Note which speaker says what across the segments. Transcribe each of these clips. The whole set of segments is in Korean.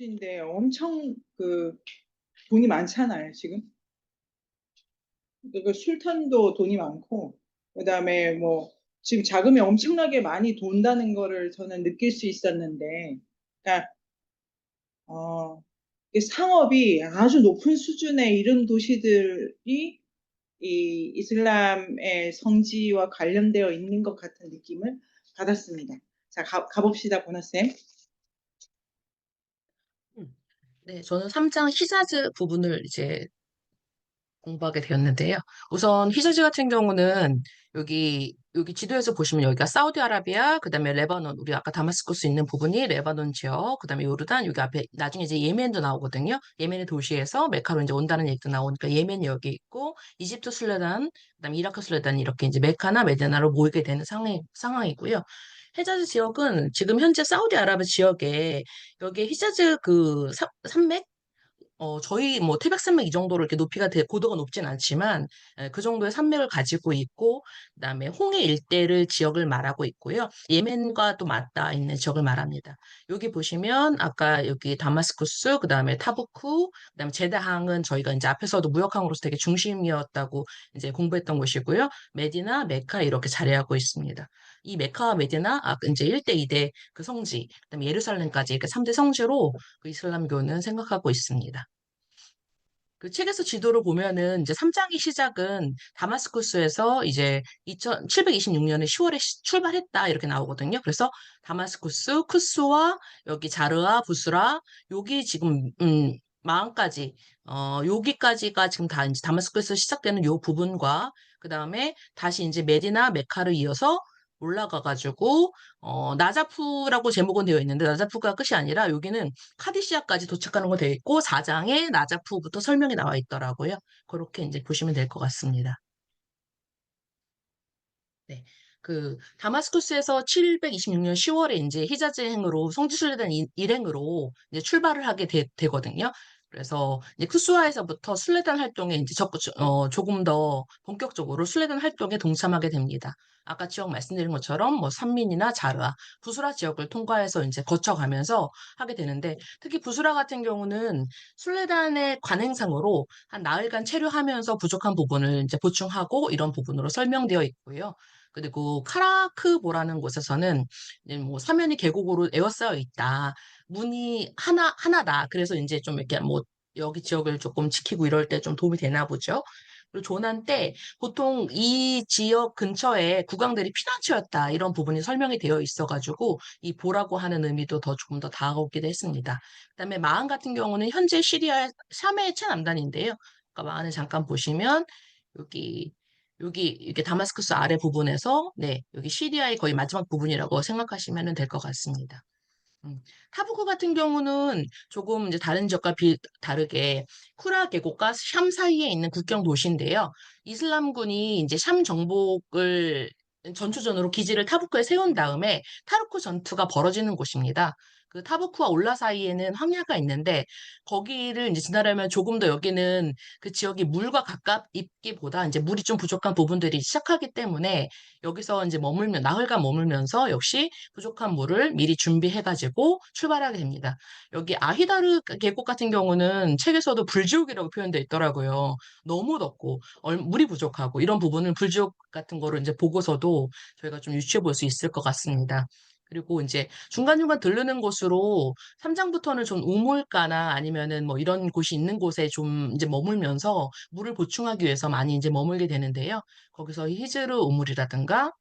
Speaker 1: 도시인데 엄청 돈이 많잖아요, 지금. 그 술탄도 돈이 많고, 그다음에 뭐 지금 자금이 엄청나게 많이 돈다는 거를 저는 느낄 수 있었는데, 그러니까 이게 상업이 아주 높은 수준에 이른 도시들이 이 이슬람의 성지와 관련되어 있는 것 같은 느낌을 받았습니다. 자, 가봅시다, 보나쌤.
Speaker 2: 음. 네, 저는 3장 히자즈 부분을 이제 공부하게 되었는데요. 우선 히자즈 같은 경우는 여기 지도에서 보시면 여기가 사우디아라비아, 그다음에 레바논, 우리 아까 다마스커스 있는 부분이 레바논 지역, 그다음에 요르단, 여기 앞에 나중에 이제 예멘도 나오거든요. 예멘의 도시에서 메카로 이제 온다는 얘기도 나오니까 예멘이 여기 있고, 이집트 순례단, 그다음에 이라크 순례단이 이렇게 이제 메카나 메디나로 모이게 되는 상황이고요. 히자즈 지역은 지금 현재 사우디아라비아 지역에 여기 히자즈 그 산맥 저희 뭐 태백산맥 이 정도로 이렇게 고도가 높진 않지만, 그 정도의 산맥을 가지고 있고, 그다음에 홍해 일대를 지역을 말하고 있고요. 예멘과 또 맞닿아 있는 지역을 말합니다. 여기 보시면 아까 여기 다마스쿠스, 그다음에 타부쿠, 그다음에 제다항은 저희가 이제 앞에서도 무역항으로서 되게 중심이었다고 이제 공부했던 곳이고요. 메디나, 메카 이렇게 자리하고 있습니다. 이 메카와 메디나, 이제 1대, 2대 그 성지, 그다음에 예루살렘까지 이렇게 3대 성지로 그 이슬람교는 생각하고 있습니다. 그 책에서 지도를 보면은 이제 3장의 시작은 다마스쿠스에서 이제 2726년에 10월에 출발했다 이렇게 나오거든요. 그래서 다마스쿠스, 쿠스와 여기 자르아, 부스라, 여기 지금 마흔까지 여기까지가 지금 다 이제 다마스쿠스에서 시작되는 요 부분과 그 다음에 다시 이제 메디나, 메카를 이어서 올라가가지고 나자프라고 제목은 되어 있는데 나자프가 끝이 아니라 여기는 카디시아까지 도착하는 거 되어 있고 4장에 나자프부터 설명이 나와 있더라고요. 그렇게 이제 보시면 될 것 같습니다. 네. 그 다마스쿠스에서 726년 10월에 이제 히자즈행으로 성지순례단 일행으로 이제 출발을 하게 되거든요. 그래서 이제 쿠스와에서부터 순례단 활동에 이제 조금 더 본격적으로 순례단 활동에 동참하게 됩니다. 아까 지역 말씀드린 것처럼 뭐 산민이나 자르아, 부스라 지역을 통과해서 이제 거쳐가면서 하게 되는데 특히 부스라 같은 경우는 순례단의 관행상으로 한 나흘간 체류하면서 부족한 부분을 이제 보충하고 이런 부분으로 설명되어 있고요. 그리고 카라크보라는 곳에서는 이제 뭐 사면이 계곡으로 에워싸여 있다. 문이 하나다. 그래서 이제 좀 이렇게 뭐 여기 지역을 조금 지키고 이럴 때 좀 도움이 되나 보죠. 그리고 조난 때 보통 이 지역 근처에 국왕들이 피난처였다. 이런 부분이 설명이 되어 있어가지고 이 보라고 하는 의미도 조금 더 다가오기도 했습니다. 그다음에 마흔 같은 경우는 현재 시리아의 샴의 최남단인데요. 그러니까 마흔을 잠깐 보시면 여기 이게 다마스커스 아래 부분에서, 네, 여기 시리아의 거의 마지막 부분이라고 생각하시면 될 것 같습니다. 음. 타부크 같은 경우는 조금 이제 다른 지역과 다르게 쿠라 계곡과 샴 사이에 있는 국경 도시인데요. 이슬람군이 이제 샴 정복을 전초전으로 기지를 타부크에 세운 다음에 타르쿠 전투가 벌어지는 곳입니다. 그 타부크와 올라 사이에는 황야가 있는데 거기를 이제 지나려면 조금 더 여기는 그 지역이 물과 가깝기보다 이제 물이 좀 부족한 부분들이 시작하기 때문에 여기서 이제 나흘간 머물면서 역시 부족한 물을 미리 준비해가지고 출발하게 됩니다. 여기 아히다르 계곡 같은 경우는 책에서도 불지옥이라고 표현되어 있더라고요. 너무 덥고 물이 부족하고 이런 부분은 불지옥 같은 거를 이제 보고서도 저희가 좀 유추해 볼 수 있을 것 같습니다. 그리고 이제 중간중간 들르는 곳으로 3장부터는 좀 우물가나 아니면은 뭐 이런 곳이 있는 곳에 좀 이제 머물면서 물을 보충하기 위해서 많이 이제 머물게 되는데요. 거기서 히즈르 우물이라든가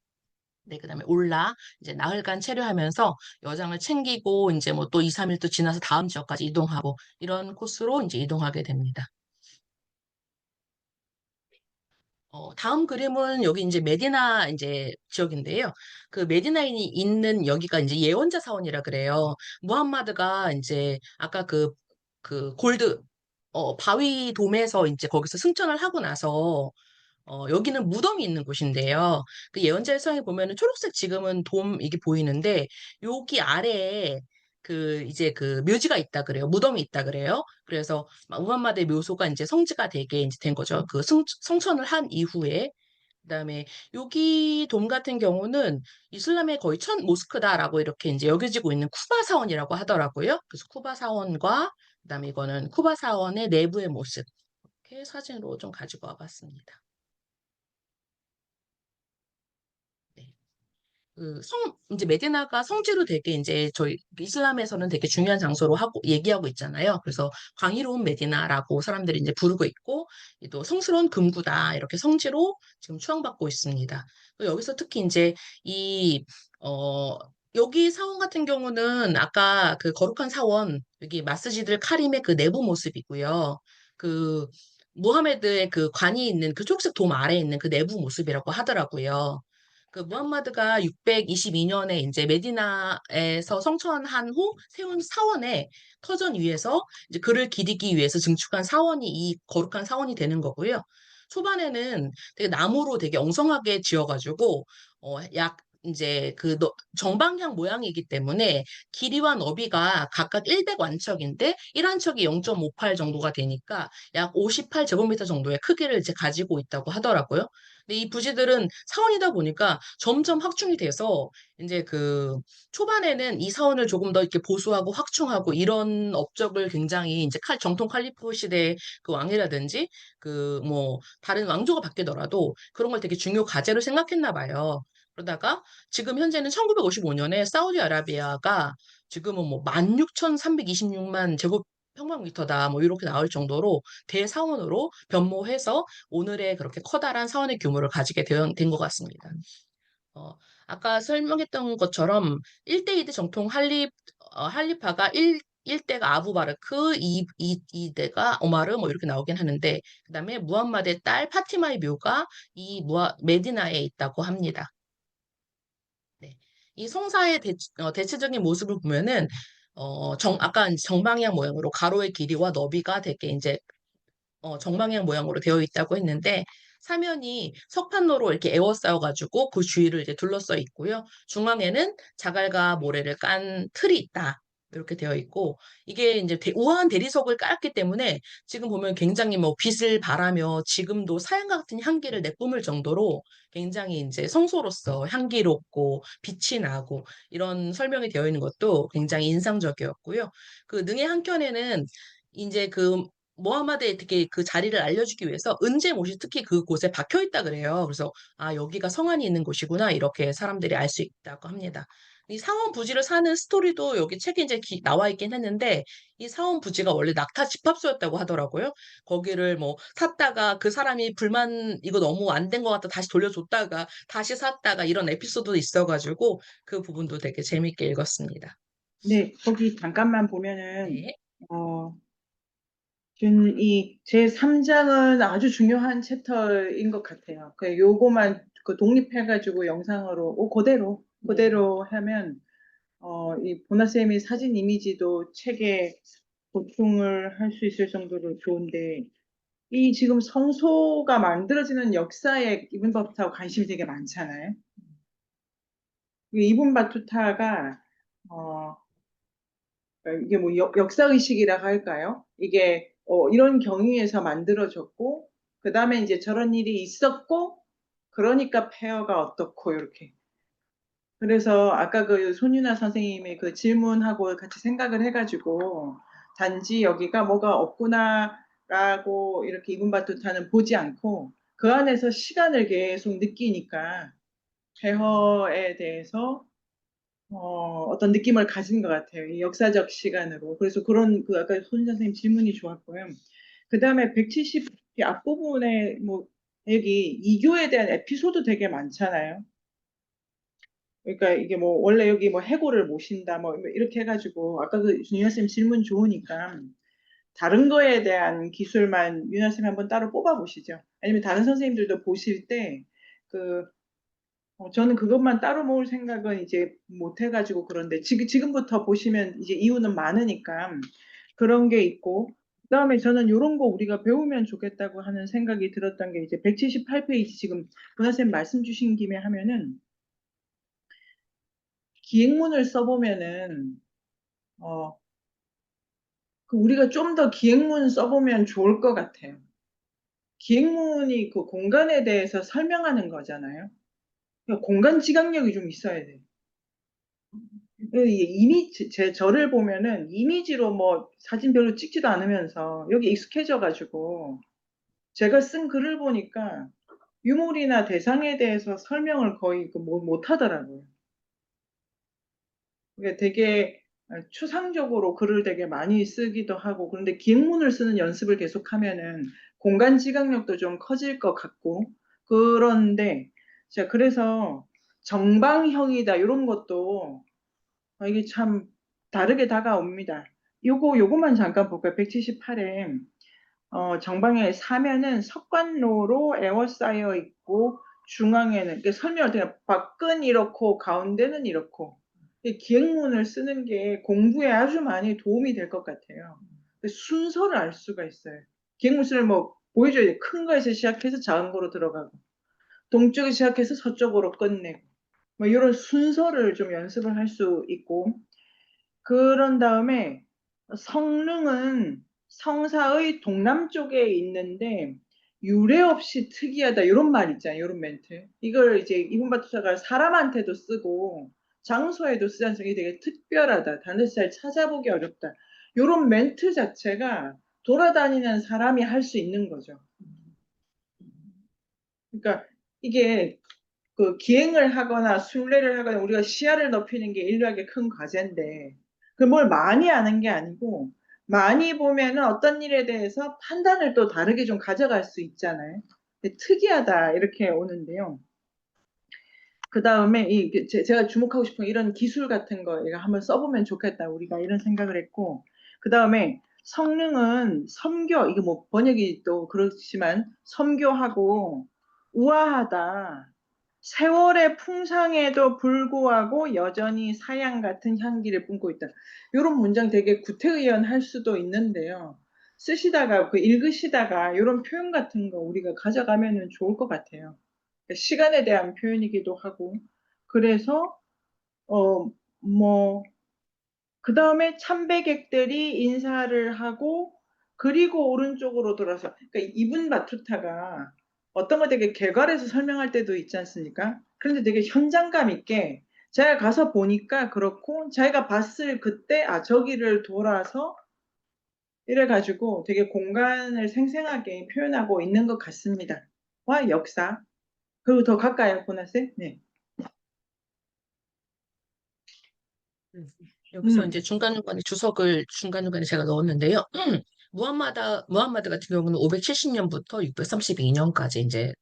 Speaker 2: 네, 그다음에 올라 이제 나흘간 체류하면서 여장을 챙기고 이제 뭐 또 2, 3일 또 지나서 다음 지역까지 이동하고 이런 코스로 이제 이동하게 됩니다. 다음 그림은 여기 이제 메디나 이제 지역인데요. 그 메디나에 있는 여기가 이제 예언자 사원이라 그래요. 무함마드가 이제 아까 그 골드 바위 돔에서 이제 거기서 승천을 하고 나서 여기는 무덤이 있는 곳인데요. 그 예언자의 성에 보면은 초록색 지금은 돔 이게 보이는데 여기 아래에 그 이제 그 묘지가 있다 그래요. 무덤이 있다 그래요. 그래서 무함마드의 묘소가 이제 성지가 되게 이제 된 거죠. 그 성천을 한 이후에 그다음에 여기 돔 같은 경우는 이슬람의 거의 첫 모스크다라고 이렇게 이제 여겨지고 있는 쿠바 사원이라고 하더라고요. 그래서 쿠바 사원과 그다음에 이거는 쿠바 사원의 내부의 모습 이렇게 사진으로 좀 가지고 와봤습니다. 네. 이제 메디나가 성지로 되게 이제 저희 이슬람에서는 되게 중요한 장소로 하고, 얘기하고 있잖아요. 그래서 광희로운 메디나라고 사람들이 이제 부르고 있고, 또 성스러운 금구다. 이렇게 성지로 지금 추앙받고 있습니다. 여기서 특히 이제 이, 어, 여기 사원 같은 경우는 아까 그 거룩한 사원, 여기 마스지들 카림의 그 내부 모습이고요. 그, 무하메드의 그 관이 있는 그 초록색 돔 아래에 있는 그 내부 모습이라고 하더라고요. 그 무함마드가 622년에 이제 메디나에서 성천한 후 세운 사원의 터전 위에서 이제 그를 기리기 위해서 증축한 사원이 이 거룩한 사원이 되는 거고요. 초반에는 되게 나무로 되게 엉성하게 지어가지고 약 이제 정방향 모양이기 때문에 길이와 너비가 각각 100완척인데 1완척이 0.58 정도가 되니까 약 58제곱미터 정도의 크기를 이제 가지고 있다고 하더라고요. 근데 이 부지들은 사원이다 보니까 점점 확충이 돼서 이제 초반에는 이 사원을 조금 더 이렇게 보수하고 확충하고 이런 업적을 굉장히 이제 정통 칼리프 시대 그 왕이라든지 다른 왕조가 바뀌더라도 그런 걸 되게 중요 과제로 생각했나 봐요. 그러다가 지금 현재는 1955년에 사우디아라비아가 지금은 뭐 16,326만 제곱 평방미터다 뭐 이렇게 나올 정도로 대사원으로 변모해서 오늘의 그렇게 커다란 사원의 규모를 가지게 된 것 같습니다. 어, 아까 설명했던 것처럼 1대2대 정통 할리파가 1대가 아부바르크, 2대가 오마르 뭐 이렇게 나오긴 하는데 그다음에 무함마드의 딸 파티마의 묘가 메디나에 있다고 합니다. 네. 이 성사의 대체적인 모습을 보면은 아까 이제 정방향 모양으로 가로의 길이와 너비가 되게 이제 정방향 모양으로 되어 있다고 했는데 사면이 석판로로 이렇게 에워싸여가지고 그 주위를 이제 둘러싸여 있고요. 중앙에는 자갈과 모래를 깐 틀이 있다. 이렇게 되어 있고 이게 이제 우아한 대리석을 깔았기 때문에 지금 보면 굉장히 뭐 빛을 발하며 지금도 사양과 같은 향기를 내뿜을 정도로 굉장히 이제 성소로서 향기롭고 빛이 나고 이런 설명이 되어 있는 것도 굉장히 인상적이었고요. 그 능의 한켠에는 이제 모하마드의 특히 그 자리를 알려주기 위해서 은제 못이 특히 그곳에 박혀 있다 그래요. 그래서 아 여기가 성안이 있는 곳이구나 이렇게 사람들이 알 수 있다고 합니다. 이 사원 부지를 사는 스토리도 여기 책에 이제 나와 있긴 했는데 이 사원 부지가 원래 낙타 집합소였다고 하더라고요. 거기를 뭐 샀다가 그 사람이 불만 이거 너무 안 된 것 같다 다시 돌려줬다가 다시 샀다가 이런 에피소드도 있어가지고 그 부분도 되게 재밌게 읽었습니다.
Speaker 1: 네, 거기 잠깐만 보면은
Speaker 2: 네.
Speaker 1: 어, 이 제3장은 아주 중요한 챕터인 것 같아요. 요거만 독립해가지고 영상으로 그대로 하면 이 보나쌤이 사진 이미지도 책에 보충을 할 수 있을 정도로 좋은데 이 지금 성소가 만들어지는 역사에 이분 바투타가 관심이 되게 많잖아요. 이분 바투타가 어, 이게 뭐 역사의식이라 할까요? 이게 이런 경위에서 만들어졌고 그 다음에 이제 저런 일이 있었고 그러니까 폐허가 어떻고 이렇게 그래서 아까 그 손윤아 선생님의 그 질문하고 같이 생각을 해가지고 단지 여기가 뭐가 없구나라고 이렇게 이분바투타는 보지 않고 그 안에서 시간을 계속 느끼니까 폐허에 대해서 어떤 느낌을 가진 것 같아요. 이 역사적 시간으로. 그래서 아까 손 선생님 질문이 좋았고요. 그 다음에 170 앞부분에 여기 이교에 대한 에피소드 되게 많잖아요. 그러니까 이게 원래 여기 해고를 모신다 이렇게 해가지고 아까 그 윤아 쌤 질문 좋으니까 다른 거에 대한 기술만 윤아 쌤 한번 따로 뽑아 보시죠. 아니면 다른 선생님들도 보실 때 그 저는 그것만 따로 모을 생각은 이제 못 해가지고 그런데 지금부터 보시면 이제 이유는 많으니까 그런 게 있고 그다음에 저는 이런 거 우리가 배우면 좋겠다고 하는 생각이 들었던 게 이제 178페이지 지금 문화쌤 말씀 주신 김에 하면은 기행문을 써보면은 우리가 좀 더 기행문 써보면 좋을 것 같아요. 기행문이 그 공간에 대해서 설명하는 거잖아요. 그러니까 공간 지각력이 좀 있어야 돼요. 저를 보면은 이미지로 뭐 사진 별로 찍지도 않으면서 여기 익숙해져가지고 제가 쓴 글을 보니까 유물이나 대상에 대해서 설명을 거의 못 하더라고요. 그게 되게 추상적으로 글을 되게 많이 쓰기도 하고, 그런데 기행문을 쓰는 연습을 계속하면은 공간 지각력도 좀 커질 것 같고, 그런데 제가 그래서 정방형이다 이런 것도 이게 참 다르게 다가옵니다. 요거만 잠깐 볼까요? 178에 정방에 사면은 석관로로 에워싸여 있고 중앙에는 설명을 그냥 밖은 이렇고 가운데는 이렇고 이 기행문을 쓰는 게 공부에 아주 많이 도움이 될 것 같아요. 순서를 알 수가 있어요. 기행문 쓰는 뭐 보여줘야 돼. 큰 거에서 시작해서 작은 거로 들어가고 동쪽에 시작해서 서쪽으로 끝내고 뭐 이런 순서를 좀 연습을 할 수 있고 그런 다음에 성능은 성사의 동남쪽에 있는데 유례 없이 특이하다 이런 말 있잖아요. 이런 멘트. 이걸 이제 이분바투사가 사람한테도 쓰고 장소에도 쓰지 않습니까? 이게 되게 특별하다. 다른 데서 잘 찾아보기 어렵다. 이런 멘트 자체가 돌아다니는 사람이 할 수 있는 거죠. 그러니까 이게 그 기행을 하거나 순례를 하거나 우리가 시야를 높이는 게 인류에게 큰 과제인데 그 뭘 많이 아는 게 아니고 많이 보면은 어떤 일에 대해서 판단을 또 다르게 좀 가져갈 수 있잖아요. 근데 특이하다 이렇게 오는데요. 그 다음에 제가 주목하고 싶은 이런 기술 같은 거 이거 한번 써보면 좋겠다 우리가 이런 생각을 했고 그 다음에 성능은 섬교 이게 뭐 번역이 또 그렇지만 섬교하고 우아하다. 세월의 풍상에도 불구하고 여전히 사양 같은 향기를 뿜고 있다. 이런 문장 되게 구태의연할 수도 있는데요. 쓰시다가 읽으시다가 이런 표현 같은 거 우리가 가져가면 좋을 것 같아요. 시간에 대한 표현이기도 하고 그래서 뭐 그 다음에 참배객들이 인사를 하고 그리고 오른쪽으로 돌아서 그러니까 이분 바투타가 어떤 거 되게 개괄해서 설명할 때도 있지 않습니까? 그런데 되게 현장감 있게 제가 가서 보니까 그렇고 자기가 봤을 그때 저기를 돌아서 이래가지고 되게 공간을 생생하게 표현하고 있는 것 같습니다. 와 역사 그리고 더 가까이 보나쌤? 네.
Speaker 2: 음, 여기서
Speaker 1: 음.
Speaker 2: 이제 중간중간에 주석을 중간중간에 제가 넣었는데요. 무함마드 같은 경우는 570년부터 632년까지 이제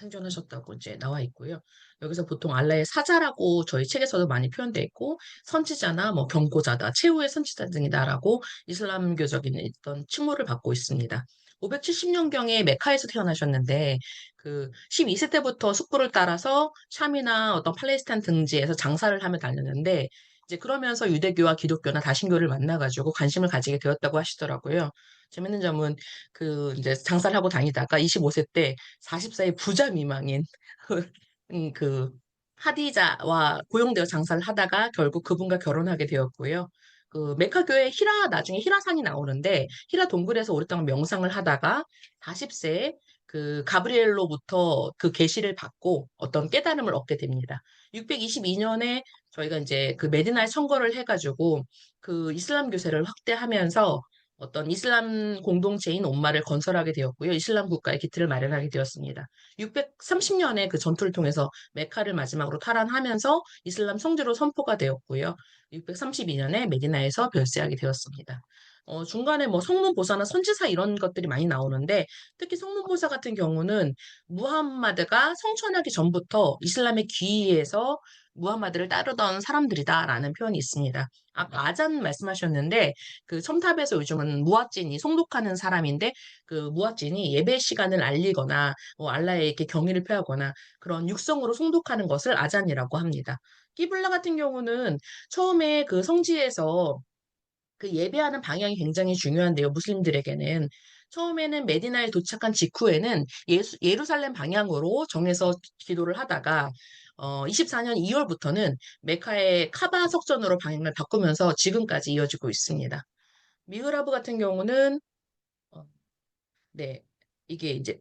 Speaker 2: 생존하셨다고 이제 나와 있고요. 여기서 보통 알라의 사자라고 저희 책에서도 많이 표현되어 있고 선지자나 뭐 경고자다, 최후의 선지자 등이다라고 이슬람교적인 어떤 칭호를 받고 있습니다. 570년경에 메카에서 태어나셨는데 그 12세 때부터 숙부를 따라서 샴이나 어떤 팔레스타인 등지에서 장사를 하며 다녔는데 이제 그러면서 유대교와 기독교나 다신교를 만나가지고 관심을 가지게 되었다고 하시더라고요. 재밌는 점은 그 이제 장사를 하고 다니다가 25세 때 40세의 부자 미망인 그 하디자와 고용되어 장사를 하다가 결국 그분과 결혼하게 되었고요. 그 메카 교회 나중에 히라산이 나오는데 히라 동굴에서 오랫동안 명상을 하다가 40세에 그 가브리엘로부터 그 계시를 받고 어떤 깨달음을 얻게 됩니다. 622년에 저희가 이제 그 메디나에 선거를 해가지고 그 이슬람 교세를 확대하면서 어떤 이슬람 공동체인 옴마를 건설하게 되었고요. 이슬람 국가의 기틀을 마련하게 되었습니다. 630년에 그 전투를 통해서 메카를 마지막으로 탈환하면서 이슬람 성지로 선포가 되었고요. 632년에 메디나에서 별세하게 되었습니다. 중간에 뭐 성문보사나 선지사 이런 것들이 많이 나오는데 특히 성문보사 같은 경우는 무함마드가 성천하기 전부터 이슬람에 귀의해서 무함마드를 따르던 사람들이다라는 표현이 있습니다. 아까 아잔 말씀하셨는데 그 첨탑에서 요즘은 무아진이 송독하는 사람인데 그 무아진이 예배 시간을 알리거나 뭐 알라에 이렇게 경의를 표하거나 그런 육성으로 송독하는 것을 아잔이라고 합니다. 끼블라 같은 경우는 처음에 그 성지에서 그 예배하는 방향이 굉장히 중요한데요, 무슬림들에게는. 처음에는 메디나에 도착한 직후에는 예루살렘 방향으로 정해서 기도를 하다가 24년 2월부터는 메카의 카바 석전으로 방향을 바꾸면서 지금까지 이어지고 있습니다. 미흐라브 같은 경우는 어, 네, 이게 이제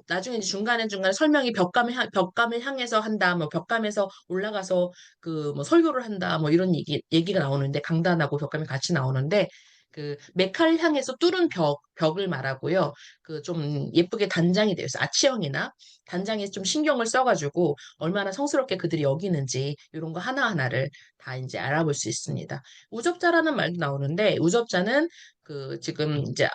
Speaker 2: 나중에 이제 중간에 설명이 벽감을 향해서 한다, 뭐 벽감에서 올라가서 그 뭐 설교를 한다, 뭐 이런 얘기가 나오는데, 강단하고 벽감이 같이 나오는데, 그 메카를 향해서 뚫은 벽을 말하고요. 그 좀 예쁘게 단장이 되어 있어요. 아치형이나 단장에 좀 신경을 써가지고 얼마나 성스럽게 그들이 여기는지 이런 거 하나하나를 다 이제 알아볼 수 있습니다. 우접자라는 말도 나오는데, 우접자는 그 지금 이제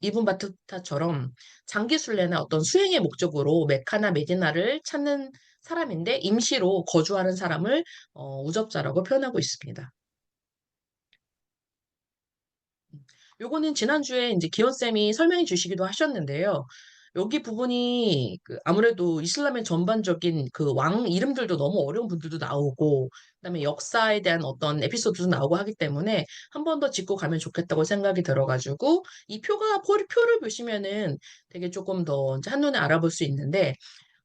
Speaker 2: 이분 바티스타처럼 장기 순례나 어떤 수행의 목적으로 메카나 메디나를 찾는 사람인데, 임시로 거주하는 사람을 우접자라고 표현하고 있습니다. 요거는 지난주에 이제 기원쌤이 설명해 주시기도 하셨는데요. 여기 부분이 그 아무래도 이슬람의 전반적인 그 왕 이름들도 너무 어려운 분들도 나오고, 그다음에 역사에 대한 어떤 에피소드도 나오고 하기 때문에 한 번 더 짚고 가면 좋겠다고 생각이 들어가지고, 이 표를 보시면은 되게 조금 더 이제 한눈에 알아볼 수 있는데,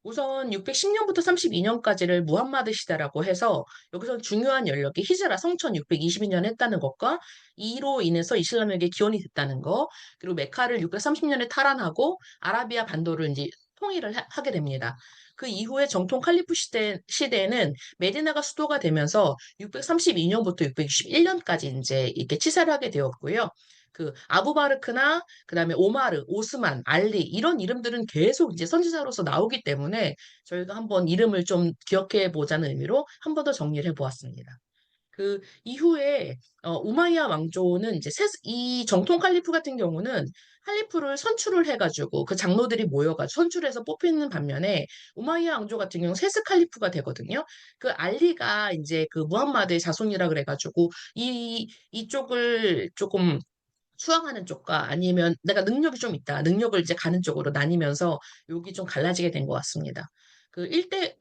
Speaker 2: 우선 610년부터 32년까지를 무함마드 시대라고 해서, 여기서 중요한 연령이 히즈라 성천 622년 했다는 것과, 이로 인해서 이슬람에게 기원이 됐다는 거, 그리고 메카를 630년에 탈환하고 아라비아 반도를 이제 통일을 하게 됩니다. 그 이후에 정통 칼리프 시대에는 메디나가 수도가 되면서 632년부터 661년까지 이제 이렇게 치사를 하게 되었고요. 그 아부바르크나 그다음에 오마르, 오스만, 알리 이런 이름들은 계속 이제 선지자로서 나오기 때문에 저희가 한번 이름을 좀 기억해 보자는 의미로 한 번 더 정리를 해 보았습니다. 그 이후에 우마이야 왕조는 이제 이 정통 칼리프 같은 경우는 칼리프를 선출을 해가지고 그 장로들이 모여가지고 선출해서 뽑히는 반면에, 우마이야 왕조 같은 경우는 세스 칼리프가 되거든요. 그 알리가 이제 그 무함마드의 자손이라 그래가지고 이쪽을 조금 수강하는 쪽과, 아니면 내가 능력이 좀 있다, 능력을 이제 가는 쪽으로 나뉘면서 여기 좀 갈라지게 된 것 같습니다. 그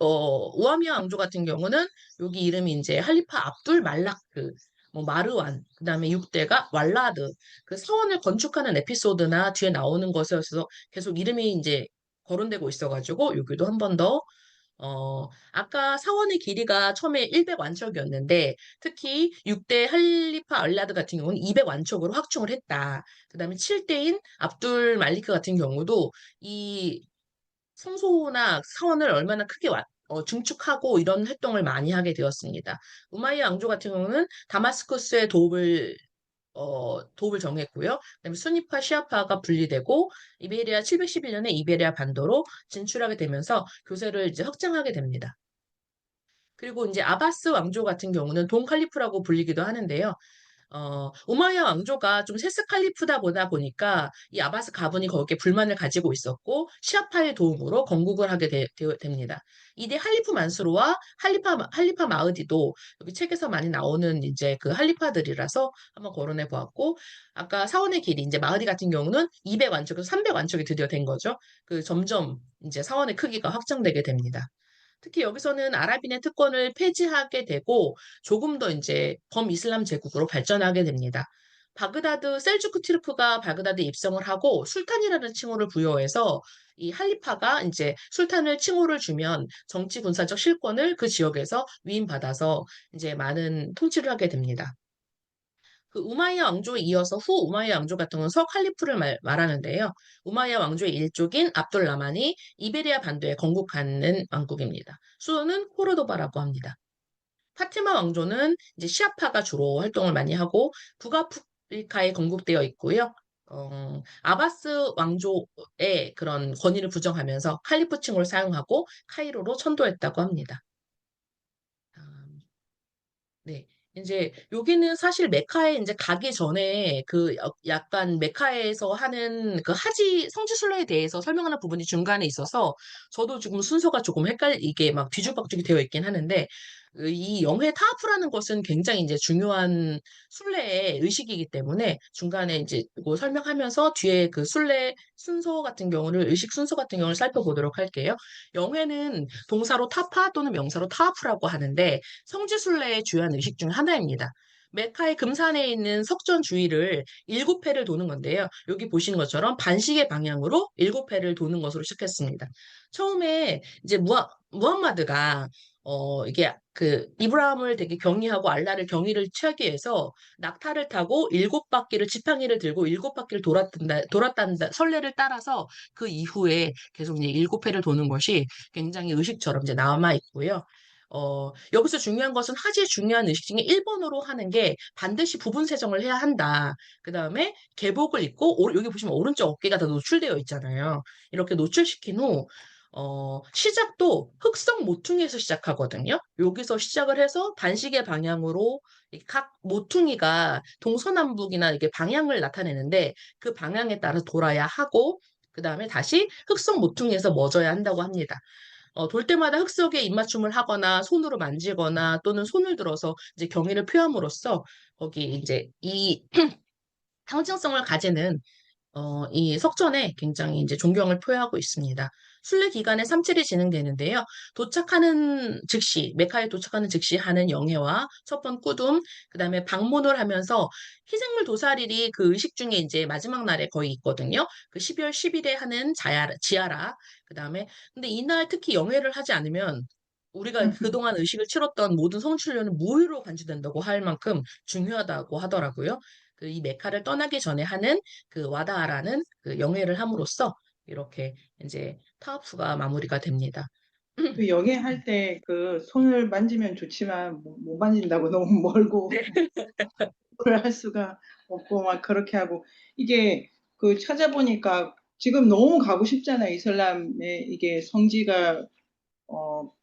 Speaker 2: 우아미아 왕조 같은 경우는 여기 이름이 이제 할리파 압둘 말라크, 뭐 마르완, 그다음에 6대가 왈라드, 그 사원을 건축하는 에피소드나 뒤에 나오는 것에서 계속 이름이 이제 거론되고 있어가지고 여기도 한 번 더 아까 사원의 길이가 처음에 100완척이었는데, 특히 6대 할리파 알라드 같은 경우는 200완척으로 확충을 했다. 그 다음에 7대인 압둘 말리크 같은 경우도 이 성소나 사원을 얼마나 크게 증축하고 이런 활동을 많이 하게 되었습니다. 우마이야 왕조 같은 경우는 다마스쿠스의 도읍을 정했고요. 그다음에 수니파, 시아파가 분리되고, 이베리아 711년에 이베리아 반도로 진출하게 되면서 교세를 이제 확장하게 됩니다. 그리고 이제 아바스 왕조 같은 경우는 돈 칼리프라고 불리기도 하는데요. 우마이야 왕조가 좀 세스 칼리프다 보니까 이 아바스 가문이 거기에 불만을 가지고 있었고, 시아파의 도움으로 건국을 하게 됩니다. 이때 할리프 만수르와 할리파 마흐디도 여기 책에서 많이 나오는 이제 그 할리파들이라서 한번 거론해 보았고, 아까 사원의 길이 이제 마흐디 같은 경우는 200완척에서 300완척이 드디어 된 거죠. 그 점점 이제 사원의 크기가 확장되게 됩니다. 특히 여기서는 아랍인의 특권을 폐지하게 되고 조금 더 이제 범이슬람 제국으로 발전하게 됩니다. 셀주크 티르크가 바그다드에 입성을 하고 술탄이라는 칭호를 부여해서, 이 할리파가 이제 술탄을 칭호를 주면 정치 군사적 실권을 그 지역에서 위임받아서 이제 많은 통치를 하게 됩니다. 그 우마이야 왕조에 이어서 후 우마이야 왕조 같은 경우는 서칼리프를 말하는데요. 우마이야 왕조의 일족인 압돌라만이 이베리아 반도에 건국하는 왕국입니다. 수도는 코르도바라고 합니다. 파티마 왕조는 이제 시아파가 주로 활동을 많이 하고 북아프리카에 건국되어 있고요. 아바스 왕조의 그런 권위를 부정하면서 칼리프 칭호를 사용하고 카이로로 천도했다고 합니다. 네. 이제 여기는 사실 메카에 이제 가기 전에 그 약간 메카에서 하는 그 하지 성지순례에 대해서 설명하는 부분이 중간에 있어서 저도 지금 순서가 조금 헷갈리게 막 뒤죽박죽이 되어 있긴 하는데, 이 영회 타아프라는 것은 굉장히 이제 중요한 순례의 의식이기 때문에 중간에 이제 이거 설명하면서 뒤에 그 순례 순서 같은 경우를, 의식 순서 같은 경우를 살펴보도록 할게요. 영회는 동사로 타파 또는 명사로 타아프라고 하는데, 성지순례의 주요한 의식 중 하나입니다. 메카의 금산에 있는 석전 주위를 7회를 도는 건데요. 여기 보신 것처럼 반시계 방향으로 7회를 도는 것으로 시작했습니다. 처음에 이제 무함마드가 이게 그 이브라함을 되게 경의하고 알라를 경의를 취하기 위해서 낙타를 타고 7바퀴를 지팡이를 들고 7바퀴를 돌았다는 선례를 따라서 그 이후에 계속 이제 7회를 도는 것이 굉장히 의식처럼 이제 남아 있고요. 여기서 중요한 것은 하지의 중요한 의식 중에 1번으로 하는 게 반드시 부분 세정을 해야 한다. 그 다음에 개복을 입고 여기 보시면 오른쪽 어깨가 다 노출되어 있잖아요. 이렇게 노출시킨 후 시작도 흑성 모퉁이에서 시작하거든요. 여기서 시작을 해서 반시계 방향으로 이각 모퉁이가 동서남북이나 이게 방향을 나타내는데 그 방향에 따라서 돌아야 하고, 그 다음에 다시 흑성 모퉁이에서 멎어야 한다고 합니다. 돌 때마다 흑석에 입맞춤을 하거나 손으로 만지거나 또는 손을 들어서 이제 경의를 표함으로써 거기 이제 이 상징성을 가지는 이 석전에 굉장히 이제 존경을 표하고 있습니다. 순례 기간에 3일이 진행되는데요. 메카에 도착하는 즉시 하는 영해와 첫 번 꾸둠, 그 다음에 방문을 하면서 희생물 도살일이 그 의식 중에 이제 마지막 날에 거의 있거든요. 그 12월 10일에 하는 지아라, 그 다음에, 근데 이날 특히 영해를 하지 않으면 우리가 그동안 의식을 치렀던 모든 성춘료는 무효로 간주된다고 할 만큼 중요하다고 하더라고요. 이 메카를 떠나기 전에 하는 그 와다하라는 그 영해를 함으로써 이렇게 이제 타업수가 마무리가 됩니다.
Speaker 1: 그 영해할 때 그 손을 만지면 좋지만 못 만진다고 너무 멀고
Speaker 2: 네.
Speaker 1: 그걸 할 수가 없고 막 그렇게 하고 이게 그 찾아보니까 지금 너무 가고 싶잖아요. 이슬람의 이게 성지가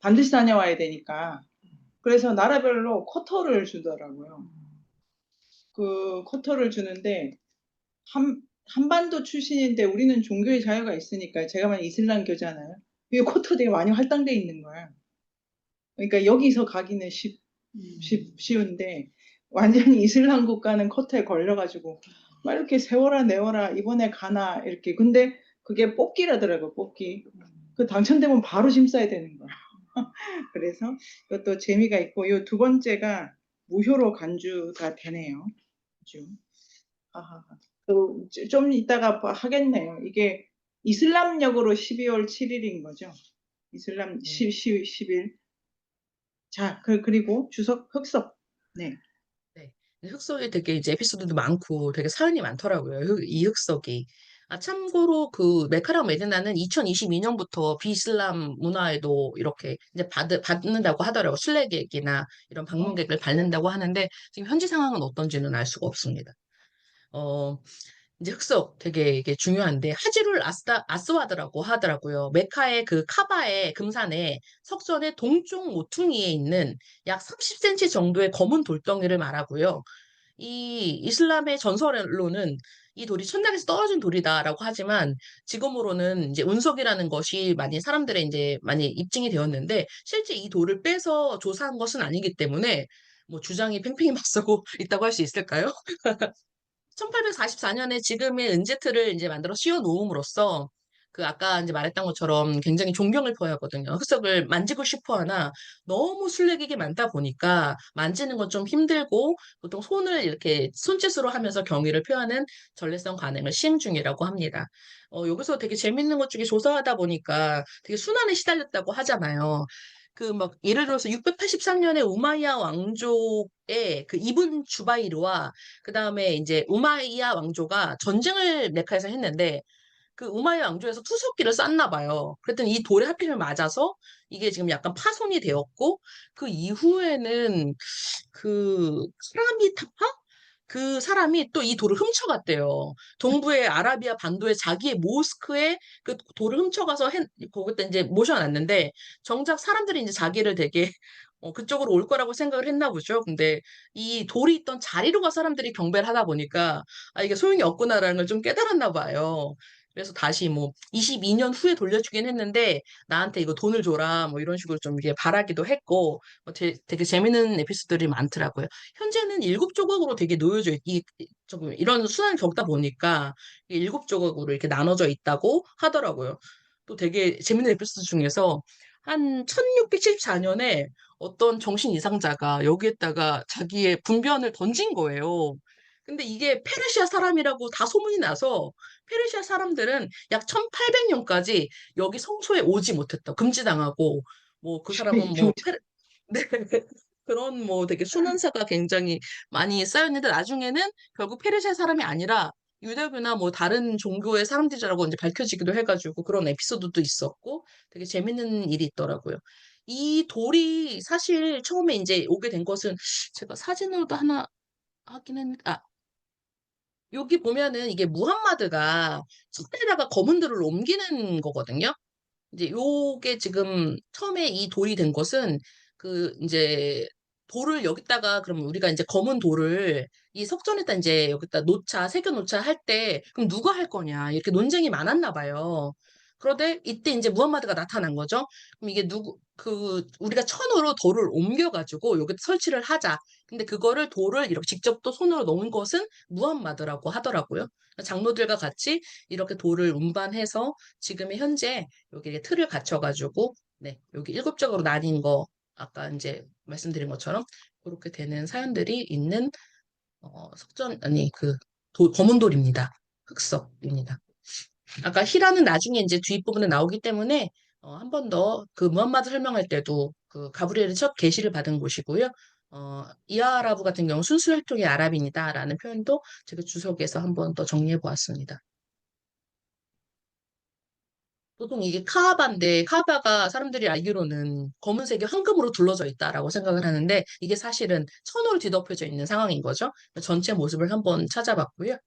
Speaker 1: 반드시 다녀와야 되니까. 그래서 나라별로 쿼터를 주더라고요. 그 쿼터를 주는데 한반도 출신인데 우리는 종교의 자유가 있으니까 제가 만약 이슬람교잖아요. 이 쿼터 되게 많이 할당돼 있는 거야. 그러니까 여기서 가기는 쉬운데 완전히 이슬람 국가는 쿼터에 걸려가지고 막 이렇게 세워라 내워라 이번에 가나 이렇게 근데 그게 뽑기라더라고 뽑기 그 당첨되면 바로 짐 싸야 되는 거야. 그래서 이것도 재미가 있고 이 두 번째가 무효로 간주가 되네요. 아하. 좀 이따가 하겠네요. 이게 이슬람력으로 12월 7일인 거죠. 이슬람 10일. 자, 그리고 주석 흑석. 네.
Speaker 2: 네. 흑석이 되게 이제 에피소드도 많고 되게 사연이 많더라고요. 이 흑석이. 참고로 그 메카랑 메디나는 2022년부터 비이슬람 문화에도 이렇게 이제 받는다고 하더라고요. 순례객이나 이런 방문객을 받는다고 하는데 지금 현지 상황은 어떤지는 알 수가 없습니다. 어, 이제 흑석 되게 이게 중요한데 하지룰 아스와드라고 하더라고요. 메카의 그 카바의 금산의 석전의 동쪽 모퉁이에 있는 약 30cm 정도의 검은 돌덩이를 말하고요. 이 이슬람의 전설로는 이 돌이 천장에서 떨어진 돌이다라고 하지만 지금으로는 이제 운석이라는 것이 많이 사람들의 이제 많이 입증이 되었는데 실제 이 돌을 빼서 조사한 것은 아니기 때문에 뭐 주장이 팽팽히 맞서고 있다고 할 수 있을까요? 1844년에 지금의 은제트를 이제 만들어 씌워 놓음으로써 그 아까 이제 말했던 것처럼 굉장히 존경을 표하거든요. 흑석을 만지고 싶어 하나 너무 술래기가 많다 보니까 만지는 건 좀 힘들고 보통 손을 이렇게 손짓으로 하면서 경의를 표하는 전래성 관행을 시행 중이라고 합니다. 여기서 되게 재밌는 것 중에 조사하다 보니까 되게 순환에 시달렸다고 하잖아요. 그 막 예를 들어서 683년에 우마이야 왕족의 그 이븐 주바이르와 그 다음에 이제 우마이야 왕조가 전쟁을 메카에서 했는데 그 우마이야 왕조에서 투석기를 쐈나 봐요. 그랬더니 이 돌에 하필이면 맞아서 이게 지금 약간 파손이 되었고 그 이후에는 그 크라미타파? 그 사람이 또 이 돌을 훔쳐갔대요. 동부의 아라비아 반도의 자기의 모스크에 그 돌을 훔쳐가서 거기다 이제 모셔놨는데 정작 사람들이 이제 자기를 되게 그쪽으로 올 거라고 생각을 했나 보죠. 근데 이 돌이 있던 자리로 가 사람들이 경배를 하다 보니까 아 이게 소용이 없구나라는 걸 좀 깨달았나 봐요. 그래서 다시 뭐 22년 후에 돌려주긴 했는데 나한테 이거 돈을 줘라 뭐 이런 식으로 좀 이게 바라기도 했고 되게 재밌는 에피소드들이 많더라고요. 현재는 7조각으로 되게 놓여져 조금 이런 순환을 겪다 보니까 7조각으로 이렇게 나눠져 있다고 하더라고요. 또 되게 재밌는 에피소드 중에서 한 1674년에 어떤 정신 이상자가 여기에다가 자기의 분변을 던진 거예요. 근데 이게 페르시아 사람이라고 다 소문이 나서 페르시아 사람들은 약 1800년까지 여기 성소에 오지 못했다. 금지당하고 뭐 그 사람은
Speaker 1: 좋은
Speaker 2: 뭐 네. 그런 뭐 되게 순환사가 굉장히 많이 쌓였는데 나중에는 결국 페르시아 사람이 아니라 유대교나 뭐 다른 종교의 사람들이라고 이제 밝혀지기도 해가지고 그런 에피소드도 있었고 되게 재밌는 일이 있더라고요. 이 돌이 사실 처음에 이제 오게 된 것은 제가 사진으로도 하나 하긴 했는데, 여기 보면은 이게 무함마드가 숲에다가 검은 돌을 옮기는 거거든요. 이제 요게 지금 처음에 이 돌이 된 것은 그 이제 돌을 여기다가 그럼 우리가 이제 검은 돌을 이 석전에다 이제 여기다 놓자 새겨 놓자 할 때 그럼 누가 할 거냐 이렇게 논쟁이 많았나 봐요. 그런데 이때 이제 무함마드가 나타난 거죠. 그럼 이게 누구 그 우리가 천으로 돌을 옮겨가지고 여기 설치를 하자. 근데 그거를 돌을 이렇게 직접 또 손으로 놓은 것은 무함마드라고 하더라고요. 장로들과 같이 이렇게 돌을 운반해서 지금의 현재 여기 이렇게 틀을 갖춰가지고 네 여기 7장으로 나뉜 거 아까 이제 말씀드린 것처럼 그렇게 되는 사연들이 있는 석전 아니 그 검은 돌입니다. 흑석입니다. 아까 히라는 나중에 이제 뒷부분에 나오기 때문에 한 번 더 그 무함마드 설명할 때도 그 가브리엘의 첫 계시를 받은 곳이고요. 이아라브 같은 경우 순수 혈통의 아랍인이다라는 표현도 제가 주석에서 한 번 더 정리해 보았습니다. 보통 이게 카아바인데 카아바가 사람들이 알기로는 검은색이 황금으로 둘러져 있다라고 생각을 하는데 이게 사실은 천으로 뒤덮여져 있는 상황인 거죠. 전체 모습을 한번 찾아봤고요.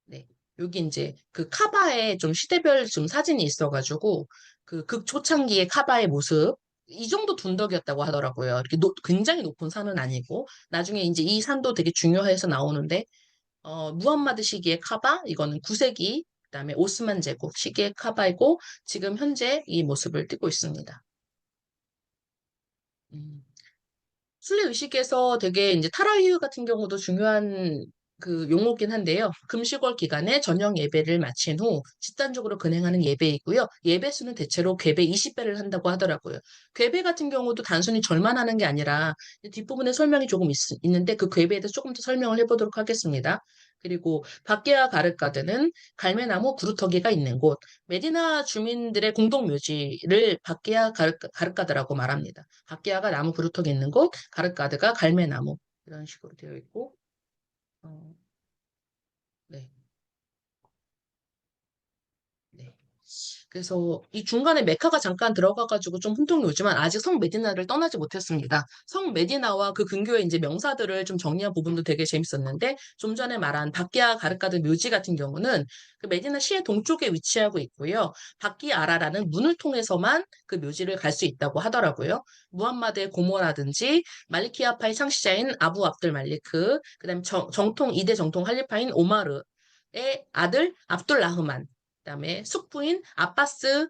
Speaker 2: 네. 여기 이제 그 카바에 좀 시대별 좀 사진이 있어가지고 그 극초창기의 카바의 모습 이 정도 둔덕이었다고 하더라고요. 이렇게 굉장히 높은 산은 아니고 나중에 이제 이 산도 되게 중요해서 나오는데 무함마드 시기의 카바, 이거는 9세기, 그다음에 오스만 제국 시기의 카바이고, 지금 현재 이 모습을 띠고 있습니다. 음. 순례 의식에서 되게 이제 타라위유 같은 경우도 중요한 그 용어긴 한데요. 금식월 기간에 저녁 예배를 마친 후 집단적으로 근행하는 예배이고요. 예배 수는 대체로 궤배 20배를 한다고 하더라고요. 궤배 같은 경우도 단순히 절만 하는 게 아니라 뒷부분에 설명이 조금 있는데 그 궤배에 대해서 조금 더 설명을 해보도록 하겠습니다. 그리고 박게아 가르카드는 갈매나무 구루터기가 있는 곳, 메디나 주민들의 공동묘지를 박게아 가르카드라고 말합니다. 박게아가 나무 그루터기 있는 곳, 가르카드가 갈매나무 이런 식으로 되어 있고, 어, 네, 네. 그래서 이 중간에 메카가 잠깐 들어가가지고 좀 혼동이 오지만 아직 성 메디나를 떠나지 못했습니다. 성 메디나와 그 근교의 이제 명사들을 좀 정리한 부분도 되게 재밌었는데 좀 전에 말한 바키아 가르카드 묘지 같은 경우는 그 메디나 시의 동쪽에 위치하고 있고요. 바키아라라는 문을 통해서만 그 묘지를 갈 수 있다고 하더라고요. 무함마드의 고모라든지 말리키아파의 창시자인 아부 압들 말리크, 그다음 정통 2대 정통 할리파인 오마르의 아들 압둘 라흐만 그다음에 숙부인 아빠스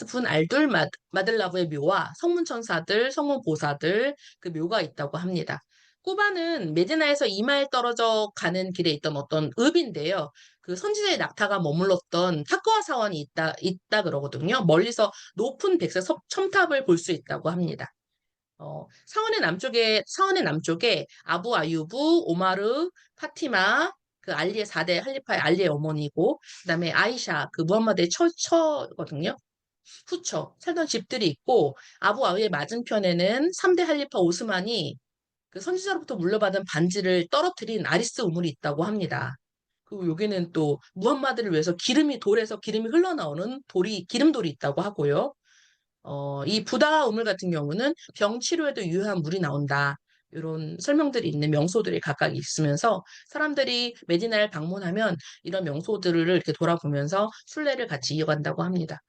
Speaker 2: 분 알둘 마들라브의 묘와 성문천사들, 성문보사들 그 묘가 있다고 합니다. 쿠바는 메디나에서 2마일 떨어져 가는 길에 있던 어떤 읍인데요. 그 선지자의 낙타가 머물렀던 타크와 사원이 있다 그러거든요. 멀리서 높은 백색 첨탑을 볼 수 있다고 합니다. 사원의 남쪽에 아부 아유브, 오마르, 파티마, 그 알리의 4대 할리파의 알리의 어머니고, 그다음에 아이샤, 그 무함마드의 처거든요. 후처, 살던 집들이 있고, 아부 아유의 맞은편에는 3대 할리파 오스만이 그 선지자로부터 물려받은 반지를 떨어뜨린 아리스 우물이 있다고 합니다. 그리고 여기는 또 무함마드를 위해서 돌에서 기름이 흘러나오는 기름돌이 있다고 하고요. 이 부다 우물 같은 경우는 병 치료에도 유효한 물이 나온다. 이런 설명들이 있는 명소들이 각각 있으면서 사람들이 메디나를 방문하면 이런 명소들을 이렇게 돌아보면서 순례를 같이 이어간다고 합니다.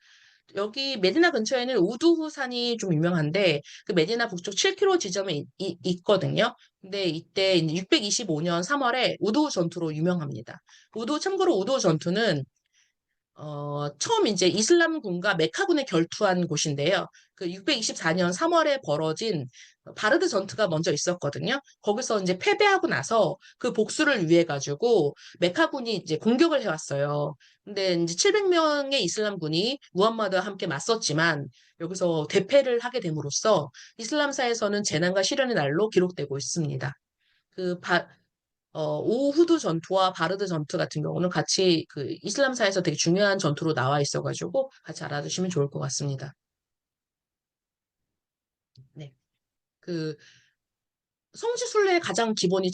Speaker 2: 여기 메디나 근처에는 우두후 산이 좀 유명한데 그 메디나 북쪽 7km 지점에 있거든요. 근데 이때 625년 3월에 우두후 전투로 유명합니다. 참고로 우두후 전투는 처음 이제 이슬람군과 메카군의 결투한 곳인데요. 그 624년 3월에 벌어진 바르드 전투가 먼저 있었거든요. 거기서 이제 패배하고 나서 그 복수를 위해 가지고 메카군이 이제 공격을 해왔어요. 근데 이제 700명의 이슬람군이 무함마드와 함께 맞섰지만 여기서 대패를 하게 됨으로써 이슬람사에서는 재난과 시련의 날로 기록되고 있습니다. 그 우후드 전투와 바르드 전투 같은 경우는 같이 그 이슬람사에서 되게 중요한 전투로 나와 있어가지고 같이 알아두시면 좋을 것 같습니다. 네. 그 성지순례의 가장 기본이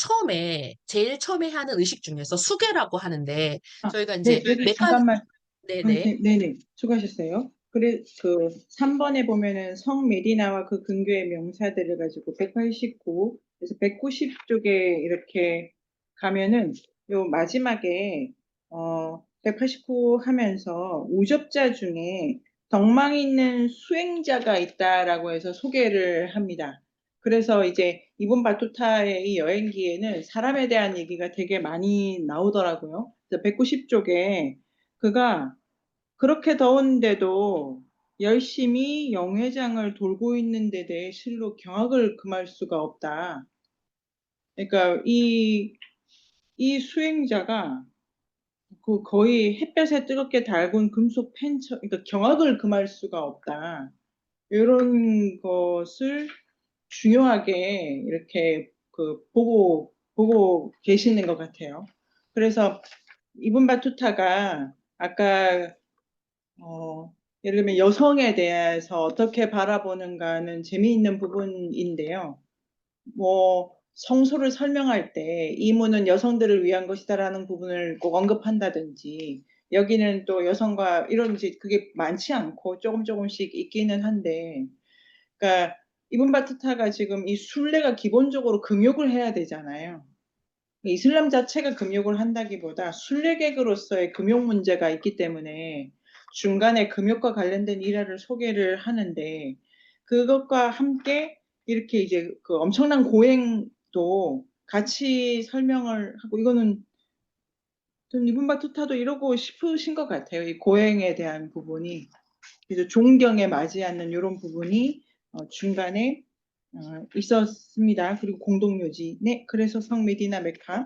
Speaker 2: 제일 처음에 하는 의식 중에서 수계라고 하는데,
Speaker 1: 아,
Speaker 2: 저희가 이제
Speaker 1: 네, 여기
Speaker 2: 메카,
Speaker 1: 잠깐만.
Speaker 2: 네네.
Speaker 1: 네네. 수고하셨어요. 그래, 그 3번에 보면은 성 메디나와 그 근교의 명사들을 가지고 189, 그래서 190 쪽에 이렇게 가면은 요 마지막에 189 하면서 우접자 중에 덕망 있는 수행자가 있다라고 해서 소개를 합니다. 그래서 이제 이번 바투타의 이 여행기에는 사람에 대한 얘기가 되게 많이 나오더라고요. 그래서 190쪽에 그가 그렇게 더운데도 열심히 영회장을 돌고 있는 데 대해 실로 경악을 금할 수가 없다. 그러니까 이 수행자가 그 거의 햇볕에 뜨겁게 달군 금속 펜처, 그러니까 경악을 금할 수가 없다. 이런 것을 중요하게 이렇게 그 보고 계시는 것 같아요. 그래서 이분 바투타가 아까 예를 들면 여성에 대해서 어떻게 바라보는가는 재미있는 부분인데요. 뭐 성소를 설명할 때 이문은 여성들을 위한 것이다라는 부분을 꼭 언급한다든지 여기는 또 여성과 이런 이제 그게 많지 않고 조금씩 있기는 한데 그러니까 이분 바투타가 지금 이 순례가 기본적으로 금욕을 해야 되잖아요. 이슬람 자체가 금욕을 한다기보다 순례객으로서의 금욕 문제가 있기 때문에 중간에 금욕과 관련된 일화를 소개를 하는데 그것과 함께 이렇게 이제 그 엄청난 고행도 같이 설명을 하고 이거는 좀 이분바 투타도 이러고 싶으신 것 같아요. 이 고행에 대한 부분이 그래서 존경에 맞지 않는 이런 부분이 중간에 있었습니다. 그리고 공동묘지. 네, 그래서 성 메디나 메카.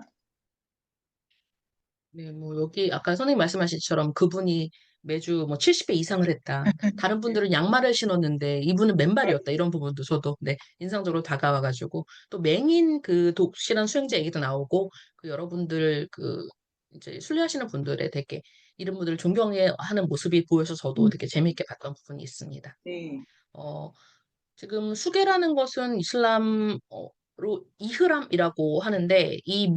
Speaker 2: 네, 뭐 여기 아까 선생님 말씀하신 것처럼 그분이 매주 뭐 70배 이상을 했다. 다른 분들은 양말을 신었는데 이분은 맨발이었다. 이런 부분도 저도 네, 인상적으로 다가와가지고 또 맹인 그 독실한 수행자 얘기도 나오고 그 여러분들 그 이제 순례하시는 분들의 되게 이런 분들을 존경하는 모습이 보여서 저도 되게 재밌게 봤던 부분이 있습니다.
Speaker 1: 네.
Speaker 2: 어, 지금 수계라는 것은 이슬람로 이흐람이라고 하는데 이